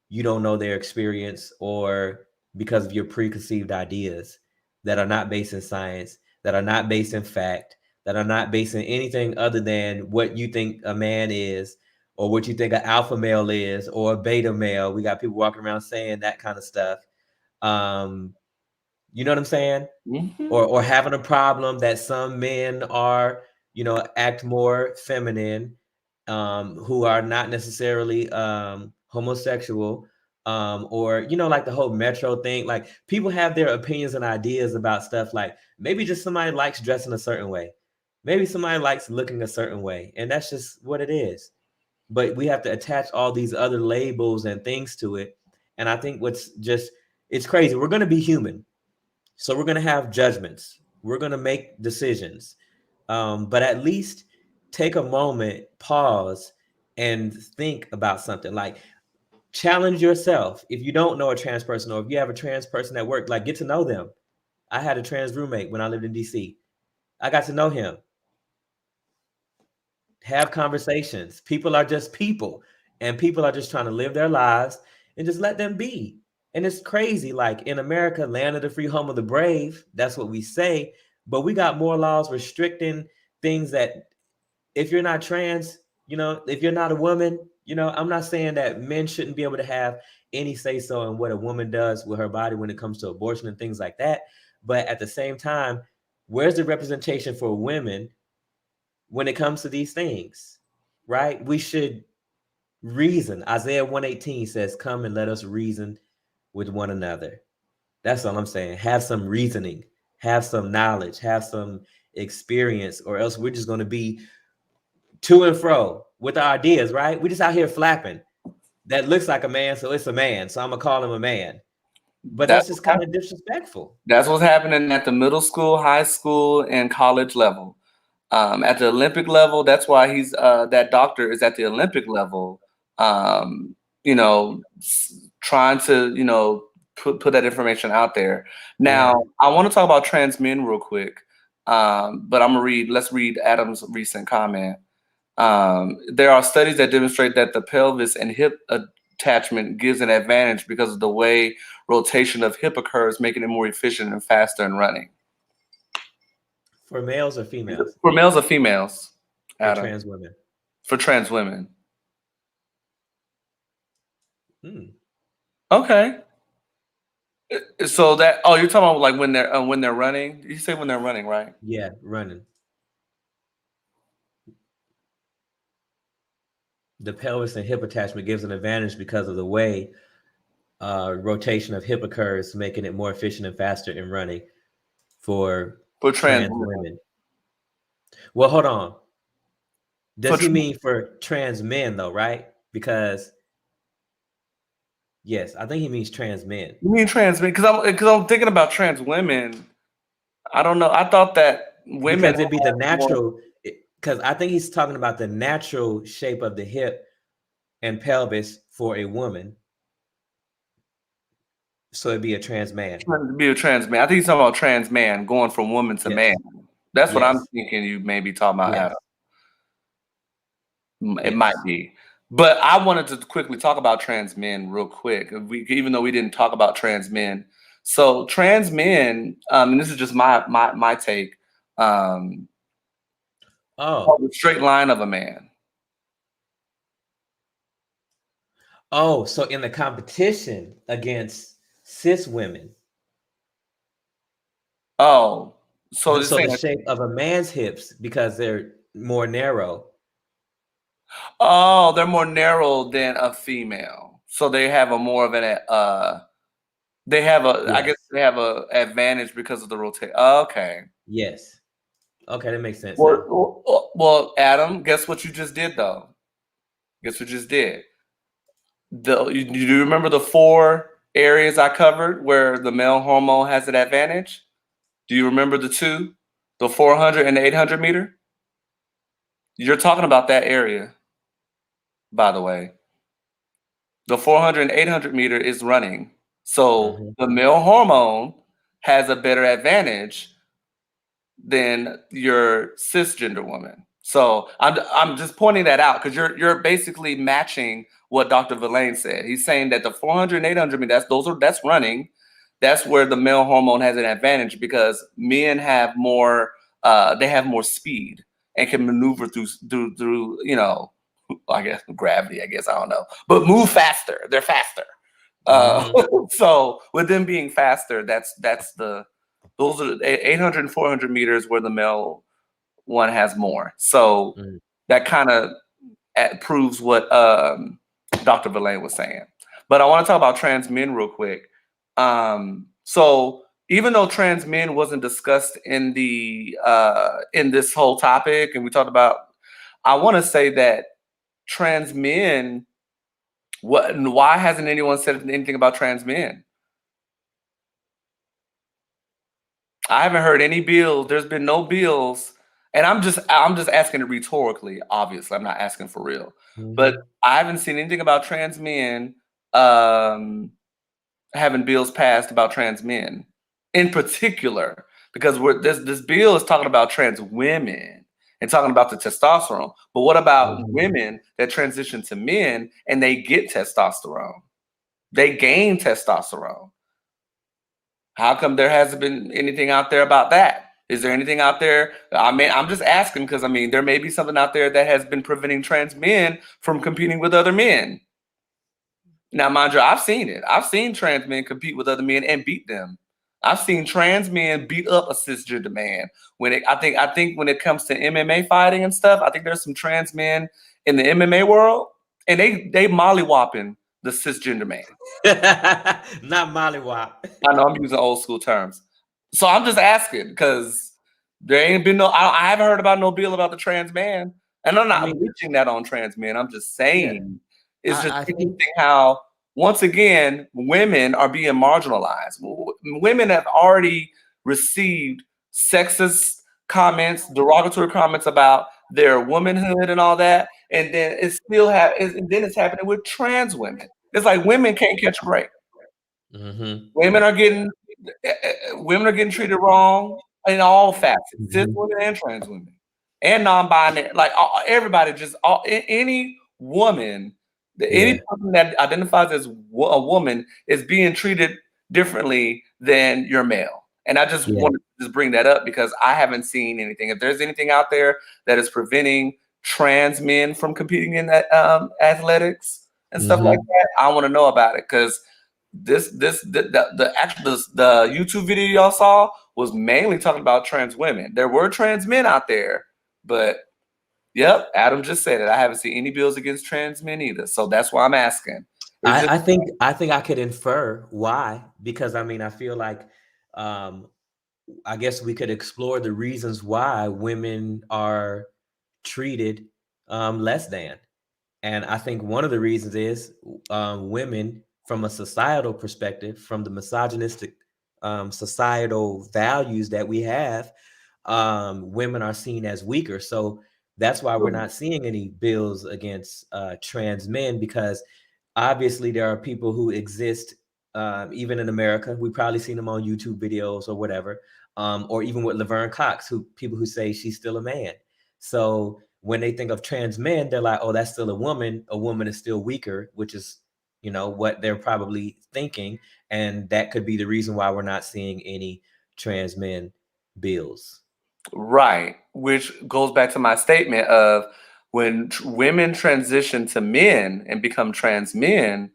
you don't know their experience or because of your preconceived ideas that are not based in science, that are not based in fact, that are not based in anything other than what you think a man is or what you think an alpha male is or a beta male. We got people walking around saying that kind of stuff. You know what I'm saying? Mm-hmm. Or having a problem that some men are, act more feminine, who are not necessarily homosexual, or like the whole metro thing. Like people have their opinions and ideas about stuff. Like maybe just somebody likes dressing a certain way, maybe somebody likes looking a certain way, and that's just what it is. But we have to attach all these other labels and things to it. And I think it's crazy. We're going to be human. So we're going to have judgments. We're going to make decisions. But at least take a moment, pause, and think about something. Like challenge yourself. If you don't know a trans person, or if you have a trans person at work, like, get to know them. I had a trans roommate when I lived in DC. I got to know him. Have conversations. People are just people, and people are just trying to live their lives and just let them be. And it's crazy. Like, in America, land of the free, home of the brave, that's what we say. But we got more laws restricting things that, if you're not trans, if you're not a woman, I'm not saying that men shouldn't be able to have any say so in what a woman does with her body when it comes to abortion and things like that. But at the same time, where's the representation for women when it comes to these things, right? We should reason. Isaiah 118 says, come and let us reason with one another. That's all I'm saying. Have some reasoning, have some knowledge, have some experience, or else we're just going to be to and fro with our ideas, right? We're just out here flapping. That looks like a man, so it's a man. So I'm going to call him a man. But that's just kind of disrespectful. That's what's happening at the middle school, high school, and college level. At the Olympic level, that's why he's that doctor is at the Olympic level, trying to, put that information out there. Now, I want to talk about trans men real quick, but let's read Adam's recent comment. There are studies that demonstrate that the pelvis and hip attachment gives an advantage because of the way rotation of hip occurs, making it more efficient and faster in running. For males or females? For males or females, Adam? For trans women. For trans women. Okay. So you're talking about like when they're running? You say when they're running, right? Yeah, running. The pelvis and hip attachment gives an advantage because of the way rotation of hip occurs, making it more efficient and faster in running for trans women. Well, hold on. Does he mean for trans men though, right? Because yes, I think he means trans men. You mean trans men? Because I'm thinking about trans women. I don't know. I thought that women, because it'd be the natural. Because I think he's talking about the natural shape of the hip and pelvis for a woman. So it'd be a trans man. It'd be a trans man. I think he's talking about trans man going from woman to man. That's what I'm thinking you may be talking about, Adam. It might be. But I wanted to quickly talk about trans men real quick, even though we didn't talk about trans men. So trans men, and this is just my take, the straight line of a man. Oh, so in the competition against cis women. Oh, so the shape of a man's hips, because they're more narrow. Oh, they're more narrow than a female. So they have a more of an I guess they have a advantage because of the rotation. Okay. Yes. Okay, that makes sense. Well, Adam, guess what you just did though? Guess what you just did? Do you remember the 4 areas I covered where the male hormone has an advantage? Do you remember the 2? The 400 and the 800 meter? You're talking about that area, by the way. The 400 and 800 meter is running. So the male hormone has a better advantage than your cisgender woman. So I'm just pointing that out because you're basically matching what Dr. Villain said. He's saying that the 400 and 800 meter, that's running. That's where the male hormone has an advantage because men have more they have more speed and can maneuver through I guess gravity, I don't know, but move faster. They're faster. So with them being faster, those are 800 and 400 meters where the male one has more. So that kind of proves what Dr. Villain was saying. But I want to talk about trans men real quick. So even though trans men wasn't discussed in this whole topic, and we talked about, I want to say that trans men, why hasn't anyone said anything about trans men? I haven't heard any bills. There's been no bills, and I'm just asking it rhetorically. Obviously, I'm not asking for real. But I haven't seen anything about trans men having bills passed about trans men in particular, because this bill is talking about trans women and talking about the testosterone. But what about women that transition to men and they get testosterone? They gain testosterone. How come there hasn't been anything out there about that? Is there anything out there? I mean, I'm just asking because I mean, there may be something out there that has been preventing trans men from competing with other men. Now, mind you, I've seen it. I've seen trans men compete with other men and beat them. I've seen trans men beat up a cisgender man. I think when it comes to MMA fighting and stuff, I think there's some trans men in the MMA world, and they mollywhopping the cisgender man. Not mollywop. I know I'm using old school terms. So I'm just asking because there ain't been I haven't heard about no bill about the trans man. And I'm not reaching that on trans men. I'm just saying it's just interesting how, once again, women are being marginalized. Women have already received sexist comments, derogatory comments about their womanhood and all that. And then it's happening with trans women. It's like women can't catch a break. Mm-hmm. Women are getting treated wrong in all facets, cis women and trans women, and non-binary. Like everybody, any woman, any person that identifies as a woman is being treated differently than your male. And I just wanted to just bring that up because I haven't seen anything. If there's anything out there that is preventing trans men from competing in that athletics and stuff like that, I want to know about it because the YouTube video y'all saw was mainly talking about trans women. There were trans men out there, but yep, Adam just said it. I haven't seen any bills against trans men either. So that's why I'm asking. I think I could infer why, because I mean, I feel like I guess we could explore the reasons why women are treated less than. And I think one of the reasons is women, from a societal perspective, from the misogynistic societal values that we have, women are seen as weaker. So that's why we're not seeing any bills against trans men, because obviously there are people who exist even in America. We've probably seen them on YouTube videos or whatever, or even with Laverne Cox, people who say she's still a man. So when they think of trans men, they're like, oh, that's still a woman. A woman is still weaker, which is, what they're probably thinking. And that could be the reason why we're not seeing any trans men bills. Right. Which goes back to my statement of when women transition to men and become trans men,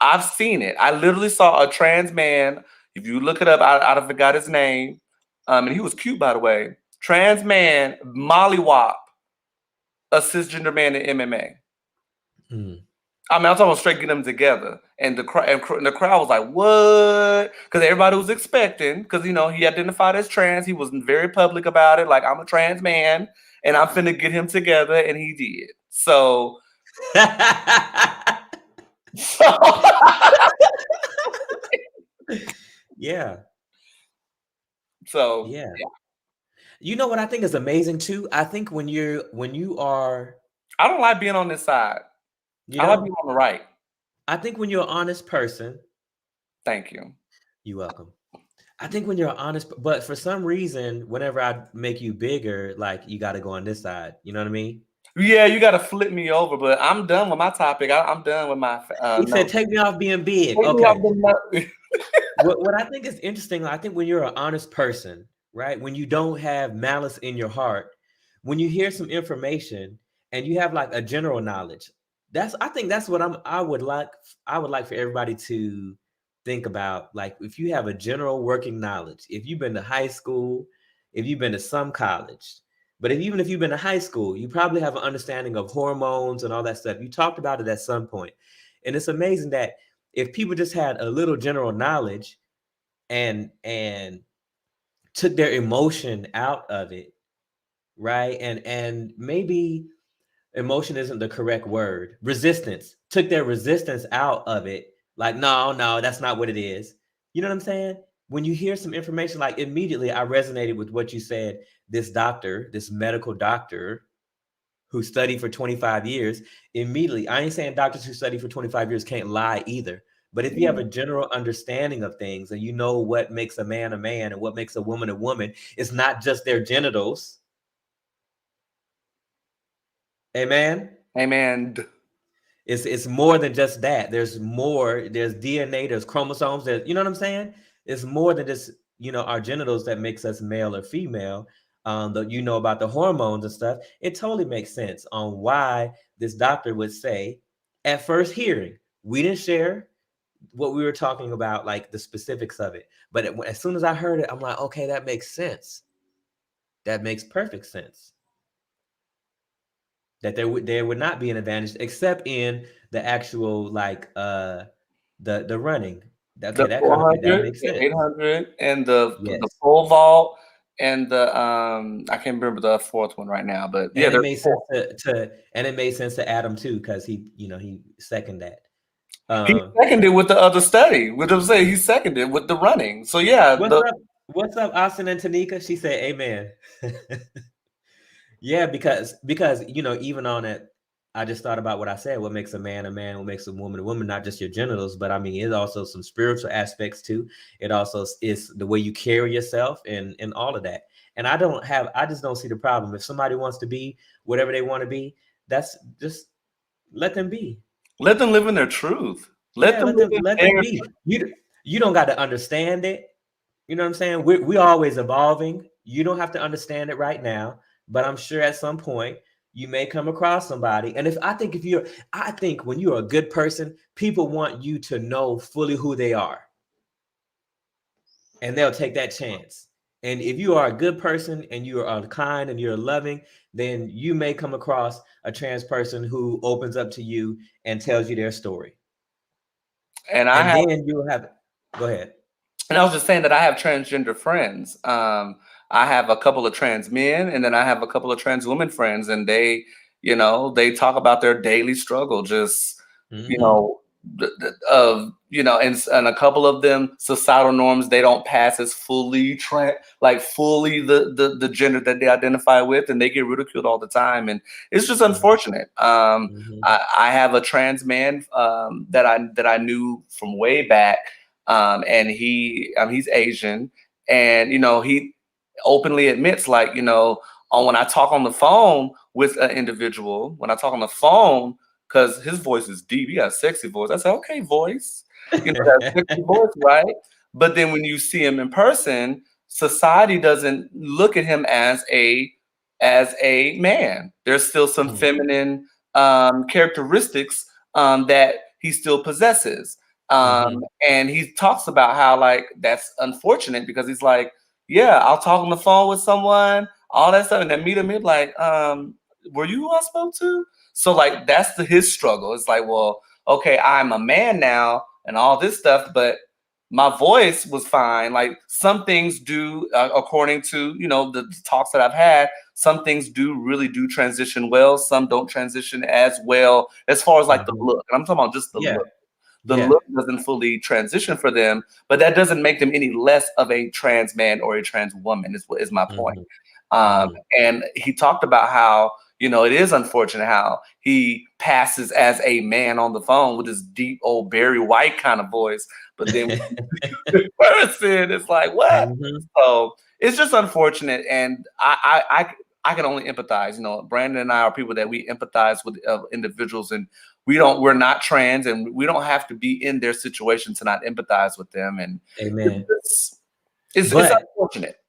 I've seen it. I literally saw a trans man. If you look it up, I forgot his name. And he was cute, by the way. Trans man mollywop a cisgender man in MMA. I mean, I'm talking about straight getting them together. And the crowd was like, what? Because everybody was expecting, because, he identified as trans. He was very public about it. Like, I'm a trans man, and I'm finna get him together. And he did. So... yeah. So yeah. You know what I think is amazing too? I think when you are, I don't like being on this side. I like being on the right. I think when you're an honest person. Thank you. You're welcome. I think when you're honest, but for some reason, whenever I make you bigger, like you got to go on this side. You know what I mean? Yeah, you got to flip me over, but I'm done with my topic. I'm done with my. He said, "Take me off being big." Okay. What I think is interesting, I think when you're an honest person, right? When you don't have malice in your heart, when you hear some information and you have like a general knowledge, I think that's what I would like for everybody to think about. Like, if you have a general working knowledge, if you've been to high school, if you've been to some college, but even if you've been to high school, you probably have an understanding of hormones and all that stuff. You talked about it at some point. And it's amazing that if people just had a little general knowledge and took their emotion out of it, right? And maybe emotion isn't the correct word. Resistance, took their resistance out of it. Like, no, that's not what it is. You know what I'm saying? When you hear some information, like immediately I resonated with what you said. This doctor, this medical doctor who study for 25 years, immediately, I ain't saying doctors who study for 25 years can't lie either. But if you have a general understanding of things and you know what makes a man and what makes a woman, it's not just their genitals. Amen. Amen. It's more than just that. There's more. There's DNA. There's chromosomes. There's, you know what I'm saying? It's more than just, our genitals that makes us male or female. About the hormones and stuff. It totally makes sense on why this doctor would say, at first hearing, we didn't share what we were talking about, like the specifics of it. But as soon as I heard it, I'm like, okay, that makes sense. That makes perfect sense. That there would not be an advantage except in the actual the running. Okay, The that 400, makes the sense. 800, and the Yes. pole vault, and the I can't remember the fourth one right now, but yeah, And it made sense and it made sense to Adam too, because he seconded that. He seconded with the other study. What I'm saying, he seconded with the running. So yeah, What's up, Austin and Tanika? She said, "Amen." Yeah, because even on it, I just thought about what I said. What makes a man, what makes a woman, not just your genitals, but I mean, it's also some spiritual aspects too. It also is the way you carry yourself and all of that. And I just don't see the problem. If somebody wants to be whatever they want to be, that's just let them be. Let them live in their truth. Let them be. You don't got to understand it. You know what I'm saying? We're always evolving. You don't have to understand it right now, but I'm sure at some point you may come across somebody. And I think when you're a good person, people want you to know fully who they are. And they'll take that chance. And if you are a good person and you are kind and you're loving, then you may come across a trans person who opens up to you and tells you their story. And then you'll have, go ahead. And I was just saying that I have transgender friends. I have a couple of trans men, and then I have a couple of trans women friends, and they talk about their daily struggle, just and a couple of them, societal norms, they don't pass as fully the gender that they identify with, and they get ridiculed all the time, and it's just unfortunate. I have a trans man that I knew from way back, and he's Asian, and he openly admits, when I talk on the phone with an individual, because his voice is deep. He got a sexy voice. I said, okay, voice. That sexy voice, right? But then when you see him in person, society doesn't look at him as a man. There's still some feminine characteristics that he still possesses. And he talks about how that's unfortunate, because he's like, yeah, I'll talk on the phone with someone, all that stuff, and then meet him, he'd like, were you who I spoke to? So that's his struggle. It's like, well, okay, I'm a man now and all this stuff, but my voice was fine. Some things do, according to the talks that I've had, some things really do transition well. Some don't transition as well, as far as the look. And I'm talking about just the look. The look doesn't fully transition for them, but that doesn't make them any less of a trans man or a trans woman, is my point. And he talked about how, it is unfortunate how he passes as a man on the phone with his deep old Barry White kind of voice, but then in person, it's like, what? So it's just unfortunate, and I can only empathize. Brandon and I are people that we empathize with individuals, and we're not trans, and we don't have to be in their situation to not empathize with them. And amen. It's unfortunate.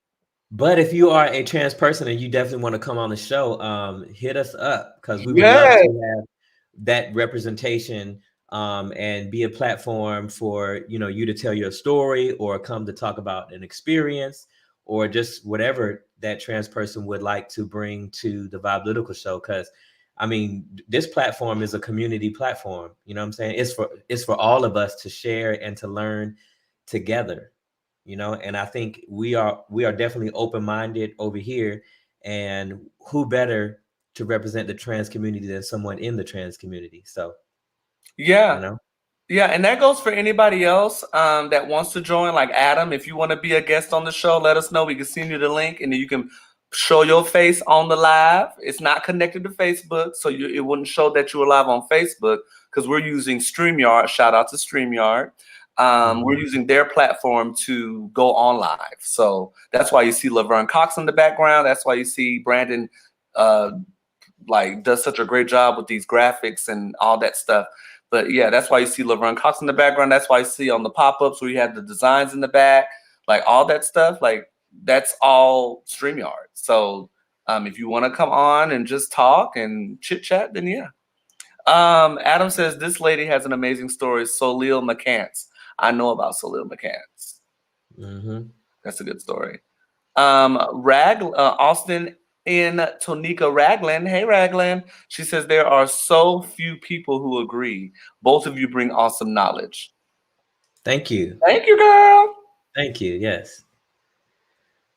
But if you are a trans person and you definitely want to come on the show, hit us up, because we would love to have that representation and be a platform for you to tell your story, or come to talk about an experience, or just whatever that trans person would like to bring to the Vibelytical show. Because I mean, this platform is a community platform. You know what I'm saying? It's for all of us to share and to learn together. And I think we are definitely open-minded over here, and who better to represent the trans community than someone in the trans community? So yeah, and that goes for anybody else that wants to join. Like Adam, if you want to be a guest on the show, let us know. We can send you the link, and then you can show your face on the live. It's not connected to Facebook, so it wouldn't show that you were live on Facebook because we're using StreamYard. Shout out to StreamYard. We're using their platform to go on live. So that's why you see Laverne Cox in the background. That's why you see Brandon does such a great job with these graphics and all that stuff. But yeah, that's why you see Laverne Cox in the background. That's why you see on the pop-ups where you have the designs in the back, like all that stuff. Like that's all StreamYard. So if you want to come on and just talk and chit chat, then yeah. Adam says this lady has an amazing story. Solil McCants. I know about Solil McCants. That's a good story. Austin in Tonika Ragland. Hey, Ragland. She says there are so few people who agree. Both of you bring awesome knowledge. Thank you. Thank you, girl. Thank you. Yes.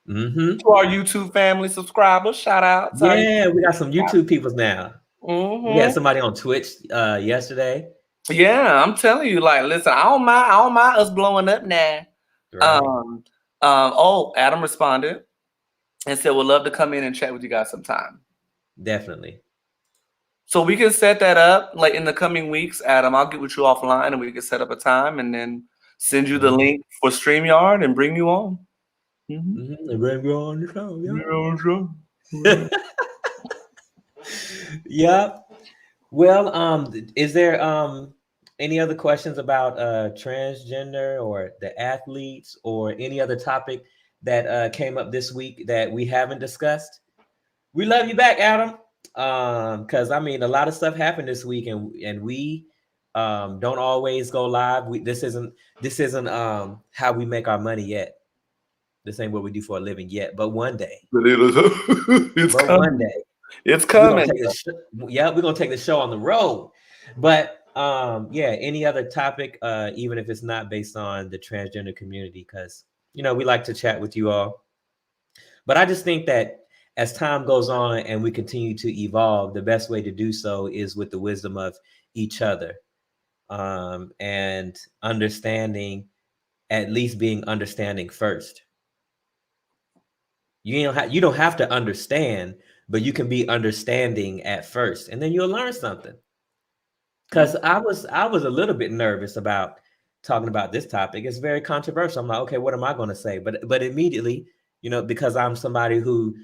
To our YouTube family subscribers, shout out. Yeah, we got some YouTube people now. Mm-hmm. We had somebody on Twitch yesterday. Yeah, I'm telling you, like, listen, I don't mind us blowing up now. Right. Adam responded and said, "We'd love to come in and chat with you guys sometime." Definitely. So we can set that up like in the coming weeks, Adam. I'll get with you offline and we can set up a time and then send you the link for StreamYard and bring you on. And bring you on the show. Yeah. Yeah. Well, is there any other questions about transgender or the athletes or any other topic that came up this week that we haven't discussed? We love you back, Adam. Because I mean, a lot of stuff happened this week, and we don't always go live. This isn't how we make our money yet. This ain't what we do for a living yet. But one day, it's coming. One day, it's coming. We're gonna take the show on the road. But any other topic, even if it's not based on the transgender community, because we like to chat with you all. But I just think that as time goes on and we continue to evolve, the best way to do so is with the wisdom of each other, and understanding, at least being understanding first. You don't have to understand, but you can be understanding at first, and then you'll learn something. Because I was a little bit nervous about talking about this topic. It's very controversial. I'm like, okay, what am I going to say? But immediately, because I'm somebody who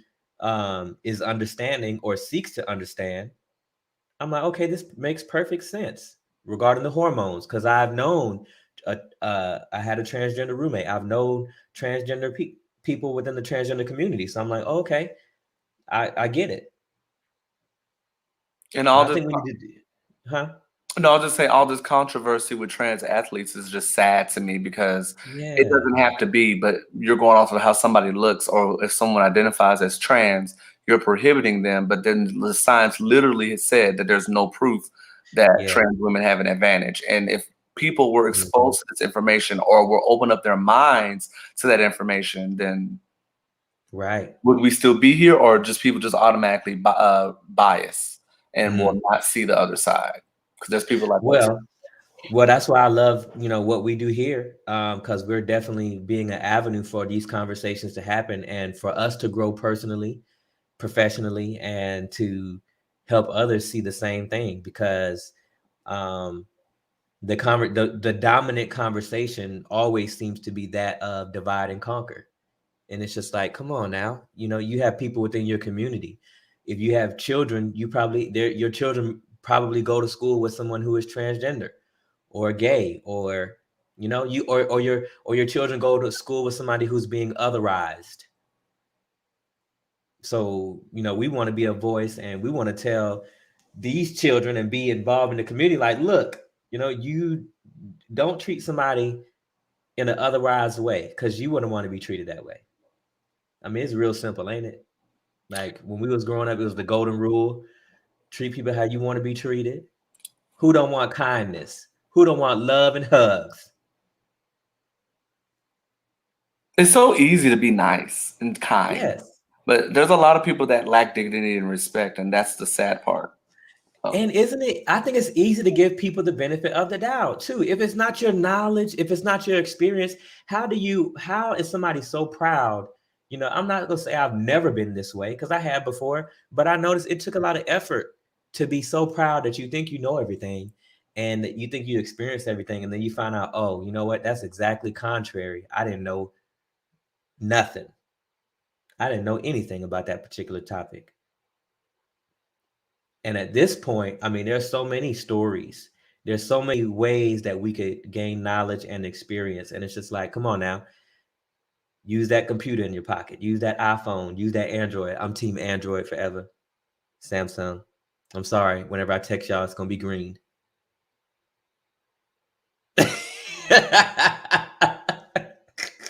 is understanding or seeks to understand, I'm like, okay, this makes perfect sense regarding the hormones. Because I've known, I had a transgender roommate. I've known transgender people within the transgender community. So I'm like, oh, okay, I get it. And all I think we need to do, No, I'll just say all this controversy with trans athletes is just sad to me because it doesn't have to be, but you're going off of how somebody looks, or if someone identifies as trans, you're prohibiting them. But then the science literally has said that there's no proof that trans women have an advantage. And if people were exposed to this information or were open up their minds to that information, then would we still be here, or just people just automatically bias and will not see the other side? Because there's people like well, that's why I love what we do here, because we're definitely being an avenue for these conversations to happen and for us to grow personally, professionally, and to help others see the same thing. Because the dominant conversation always seems to be that of divide and conquer, and it's just like, come on now, you have people within your community. If you have children, your children probably go to school with someone who is transgender or gay, or your children go to school with somebody who's being otherized. So we want to be a voice, and we want to tell these children and be involved in the community. Like, look, you don't treat somebody in an otherized way, because you wouldn't want to be treated that way. I mean, it's real simple, ain't it? Like when we was growing up, it was the golden rule. Treat people how you want to be treated. Who don't want kindness? Who don't want love and hugs? It's so easy to be nice and kind. Yes. But there's a lot of people that lack dignity and respect, and that's the sad part. And isn't it? I think it's easy to give people the benefit of the doubt too. If it's not your knowledge, if it's not your experience, how is somebody so proud, You know, I'm not gonna say I've never been this way because I have before, but I noticed it took a lot of effort to be so proud that you think you know everything and that you think you experienced everything, and then you find out, oh, you know what? That's exactly contrary. I didn't know nothing. I didn't know anything about that particular topic. And at this point, I mean, there's so many stories. There's so many ways that we could gain knowledge and experience. And it's just like, come on now, use that computer in your pocket, use that iPhone, use that Android. I'm team Android forever. Samsung. I'm sorry. Whenever I text y'all, it's gonna be green.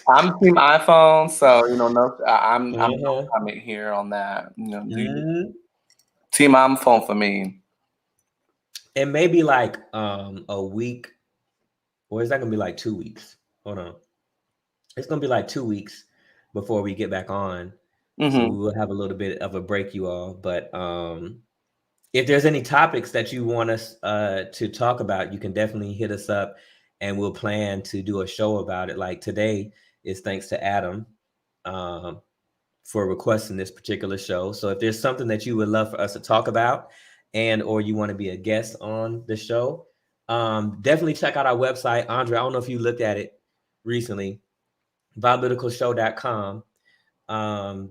I'm team iPhone, so no, I'm no Uh-huh. comment here on that. Mhm. Team iPhone for me. And maybe like a week, or is that gonna be like 2 weeks? Hold on. It's gonna be like 2 weeks before we get back on. So we will have a little bit of a break, you all. But if there's any topics that you want us to talk about, you can definitely hit us up and we'll plan to do a show about it. Like today is thanks to Adam for requesting this particular show. So if there's something that you would love for us to talk about and or you want to be a guest on the show, definitely check out our website. Andre, I don't know if you looked at it recently, vibelyticalshow.com.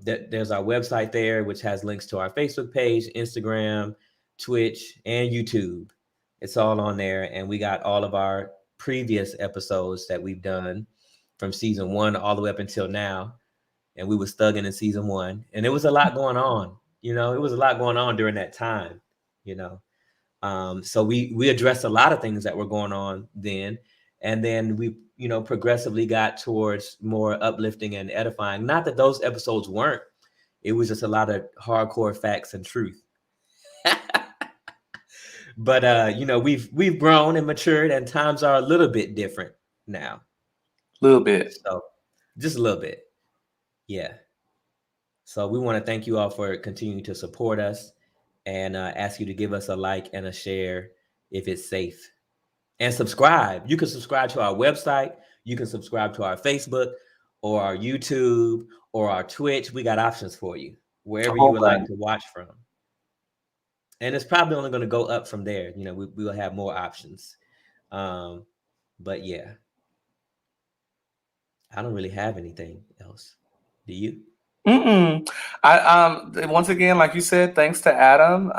There's our website there, which has links to our Facebook page, Instagram, Twitch, and YouTube. It's all on there. And we got all of our previous episodes that we've done from season 1 all the way up until now. And we was thugging in season 1. And there was a lot going on. You know, it was a lot going on during that time, you know. So we addressed a lot of things that were going on then. And then we, you know, progressively got towards more uplifting and edifying. Not that those episodes weren't. It was just a lot of hardcore facts and truth. But you know, we've grown and matured, and times are a little bit different now. A little bit. So just a little bit. Yeah. So we want to thank you all for continuing to support us and ask you to give us a like and a share if it's safe. And subscribe. You can subscribe to our website. You can subscribe to our Facebook or our YouTube or our Twitch. We got options for you wherever you would like to watch from. And it's probably only going to go up from there. You know, we will have more options. But yeah, I don't really have anything else. Do you? Once again, like you said, thanks to Adam.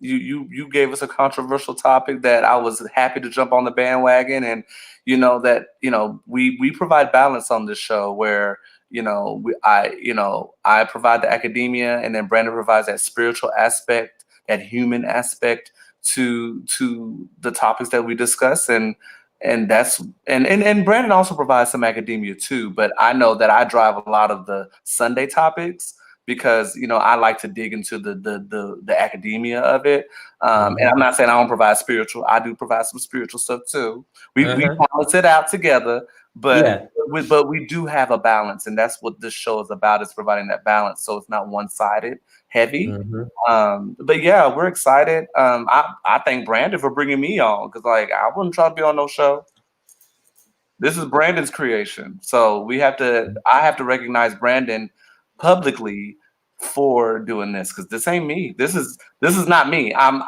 You gave us a controversial topic that I was happy to jump on the bandwagon, and we provide balance on this show where I provide the academia, and then Brandon provides that spiritual aspect, that human aspect to the topics that we discuss, and Brandon also provides some academia too, but I know that I drive a lot of the Sunday topics because I like to dig into the academia of it. And I'm not saying I don't provide spiritual. I do provide some spiritual stuff too. We balance it out together, but we do have a balance, and that's what this show is about, is providing that balance so it's not one-sided, heavy. But yeah, we're excited. I thank Brandon for bringing me on, because I wouldn't try to be on no show. This is Brandon's creation, so I have to recognize Brandon publicly for doing this, because this ain't me. This is not me. I'm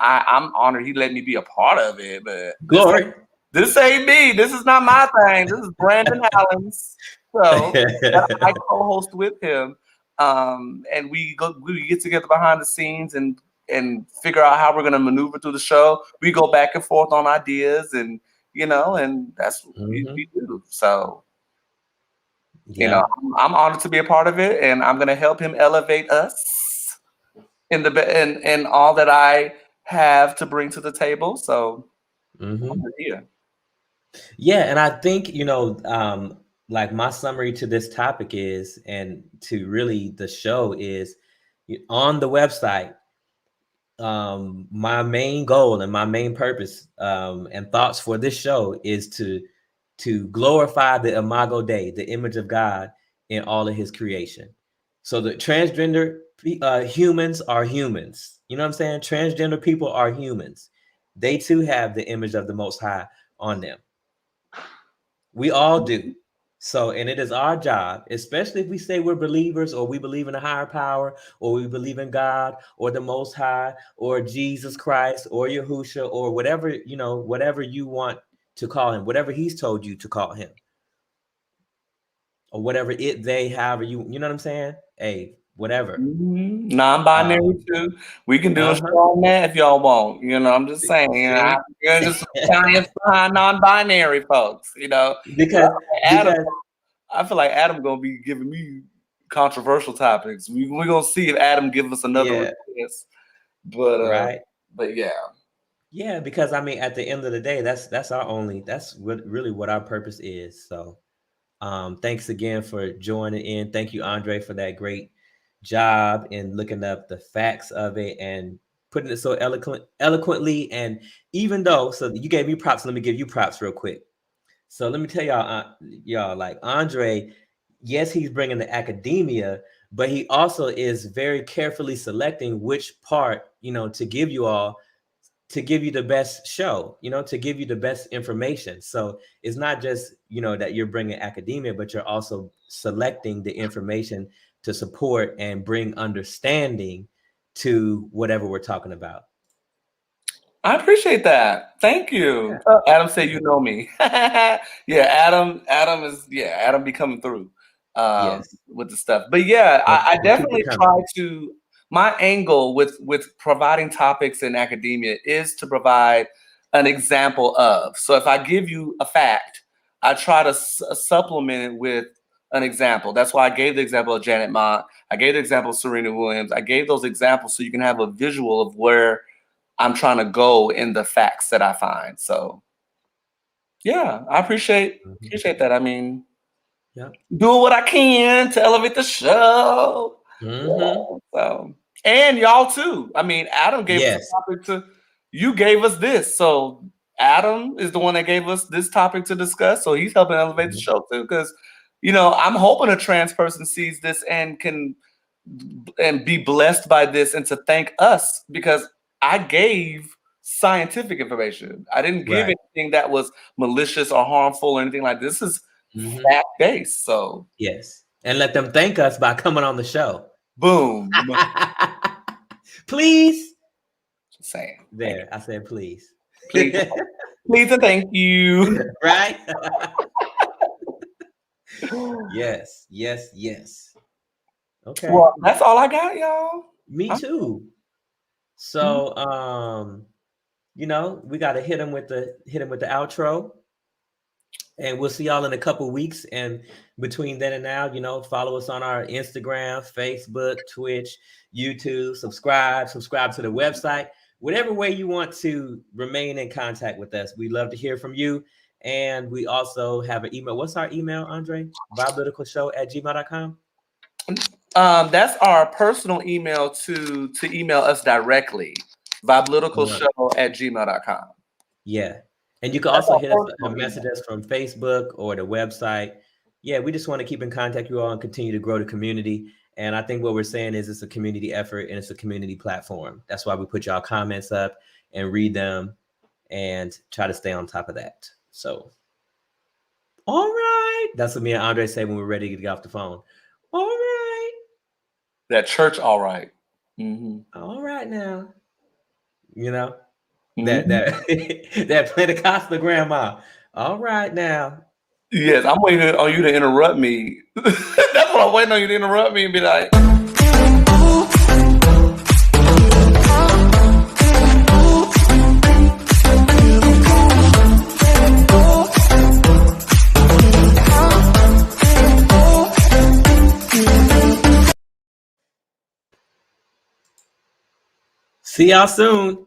honored he let me be a part of it, but glory. This ain't me. This is not my thing. This is Brandon Allen's show that I co-host with him. And we get together behind the scenes and figure out how we're going to maneuver through the show. We go back and forth on ideas, and and that's what we do. So, I'm honored to be a part of it, and I'm going to help him elevate us in all that I have to bring to the table. So, I'm here. Yeah, and I think like my summary to this topic is, and to really the show is, on the website, my main goal and my main purpose and thoughts for this show is to glorify the Imago Dei, the image of God in all of his creation. So the transgender humans are humans. You know what I'm saying? Transgender people are humans. They too have the image of the Most High on them. We all do. So, and it is our job, especially if we say we're believers or we believe in a higher power or we believe in God or the Most High or Jesus Christ or Yahusha or whatever, whatever you want to call him, whatever he's told you to call him or whatever however you know what I'm saying? Hey, whatever. Non-binary too. We can do a show on that if y'all want. I'm just saying. Just science behind non-binary folks. Because Adam, I feel like Adam gonna be giving me controversial topics. We're gonna see if Adam gives us another request. But right. But yeah. Yeah, because I mean, at the end of the day, that's really what our purpose is. So thanks again for joining in. Thank you, Andre, for that great job in looking up the facts of it and putting it so eloquently. And even though, so you gave me props, let me give you props real quick. So let me tell y'all, like Andre, yes, he's bringing the academia, but he also is very carefully selecting which part, to give you all, to give you the best show, to give you the best information. So it's not just, that you're bringing academia, but you're also selecting the information to support and bring understanding to whatever we're talking about. I appreciate that. Thank you. Yeah. Adam said, you know me. Adam be coming through Yes. with the stuff. But yeah, I definitely try to, my angle with providing topics in academia is to provide an example of. So if I give you a fact, I try to supplement it with an example. That's why I gave the example of Janet Mott. I gave the example of Serena Williams. I gave those examples so you can have a visual of where I'm trying to go in the facts that I find. So yeah, I appreciate that. I mean, doing what I can to elevate the show. Yeah, so, and y'all too. I mean, Adam gave us a topic you gave us this. So Adam is the one that gave us this topic to discuss. So he's helping elevate the show too. Because, I'm hoping a trans person sees this and can be blessed by this and to thank us, because I gave scientific information. I didn't give anything that was malicious or harmful or anything like this. This is fact-based. So yes. And let them thank us by coming on the show. Boom. Please. Just saying. There. I said please. Please. Please and thank you. Right? Yes. Okay. Well, that's all I got, y'all. Me too. So we got to hit him with the outro, and we'll see y'all in a couple weeks. And between then and now, follow us on our Instagram, Facebook, Twitch, YouTube. Subscribe to the website. Whatever way you want to remain in contact with us, we love to hear from you. And we also have an email. What's our email, Andre? Vibelyticalshow@gmail.com. That's our personal email to email us directly. Vibelyticalshow@gmail.com. Yeah. And you can also hit us or message us from Facebook or the website. Yeah, we just want to keep in contact with you all and continue to grow the community. And I think what we're saying is it's a community effort and it's a community platform. That's why we put y'all comments up and read them and try to stay on top of that. So, all right. That's what me and Andre say when we're ready to get off the phone. All right. That church, all right. All right now. That Pentecostal grandma. All right now. Yes, I'm waiting on you to interrupt me. That's what I'm waiting on you to interrupt me and be like. See y'all soon.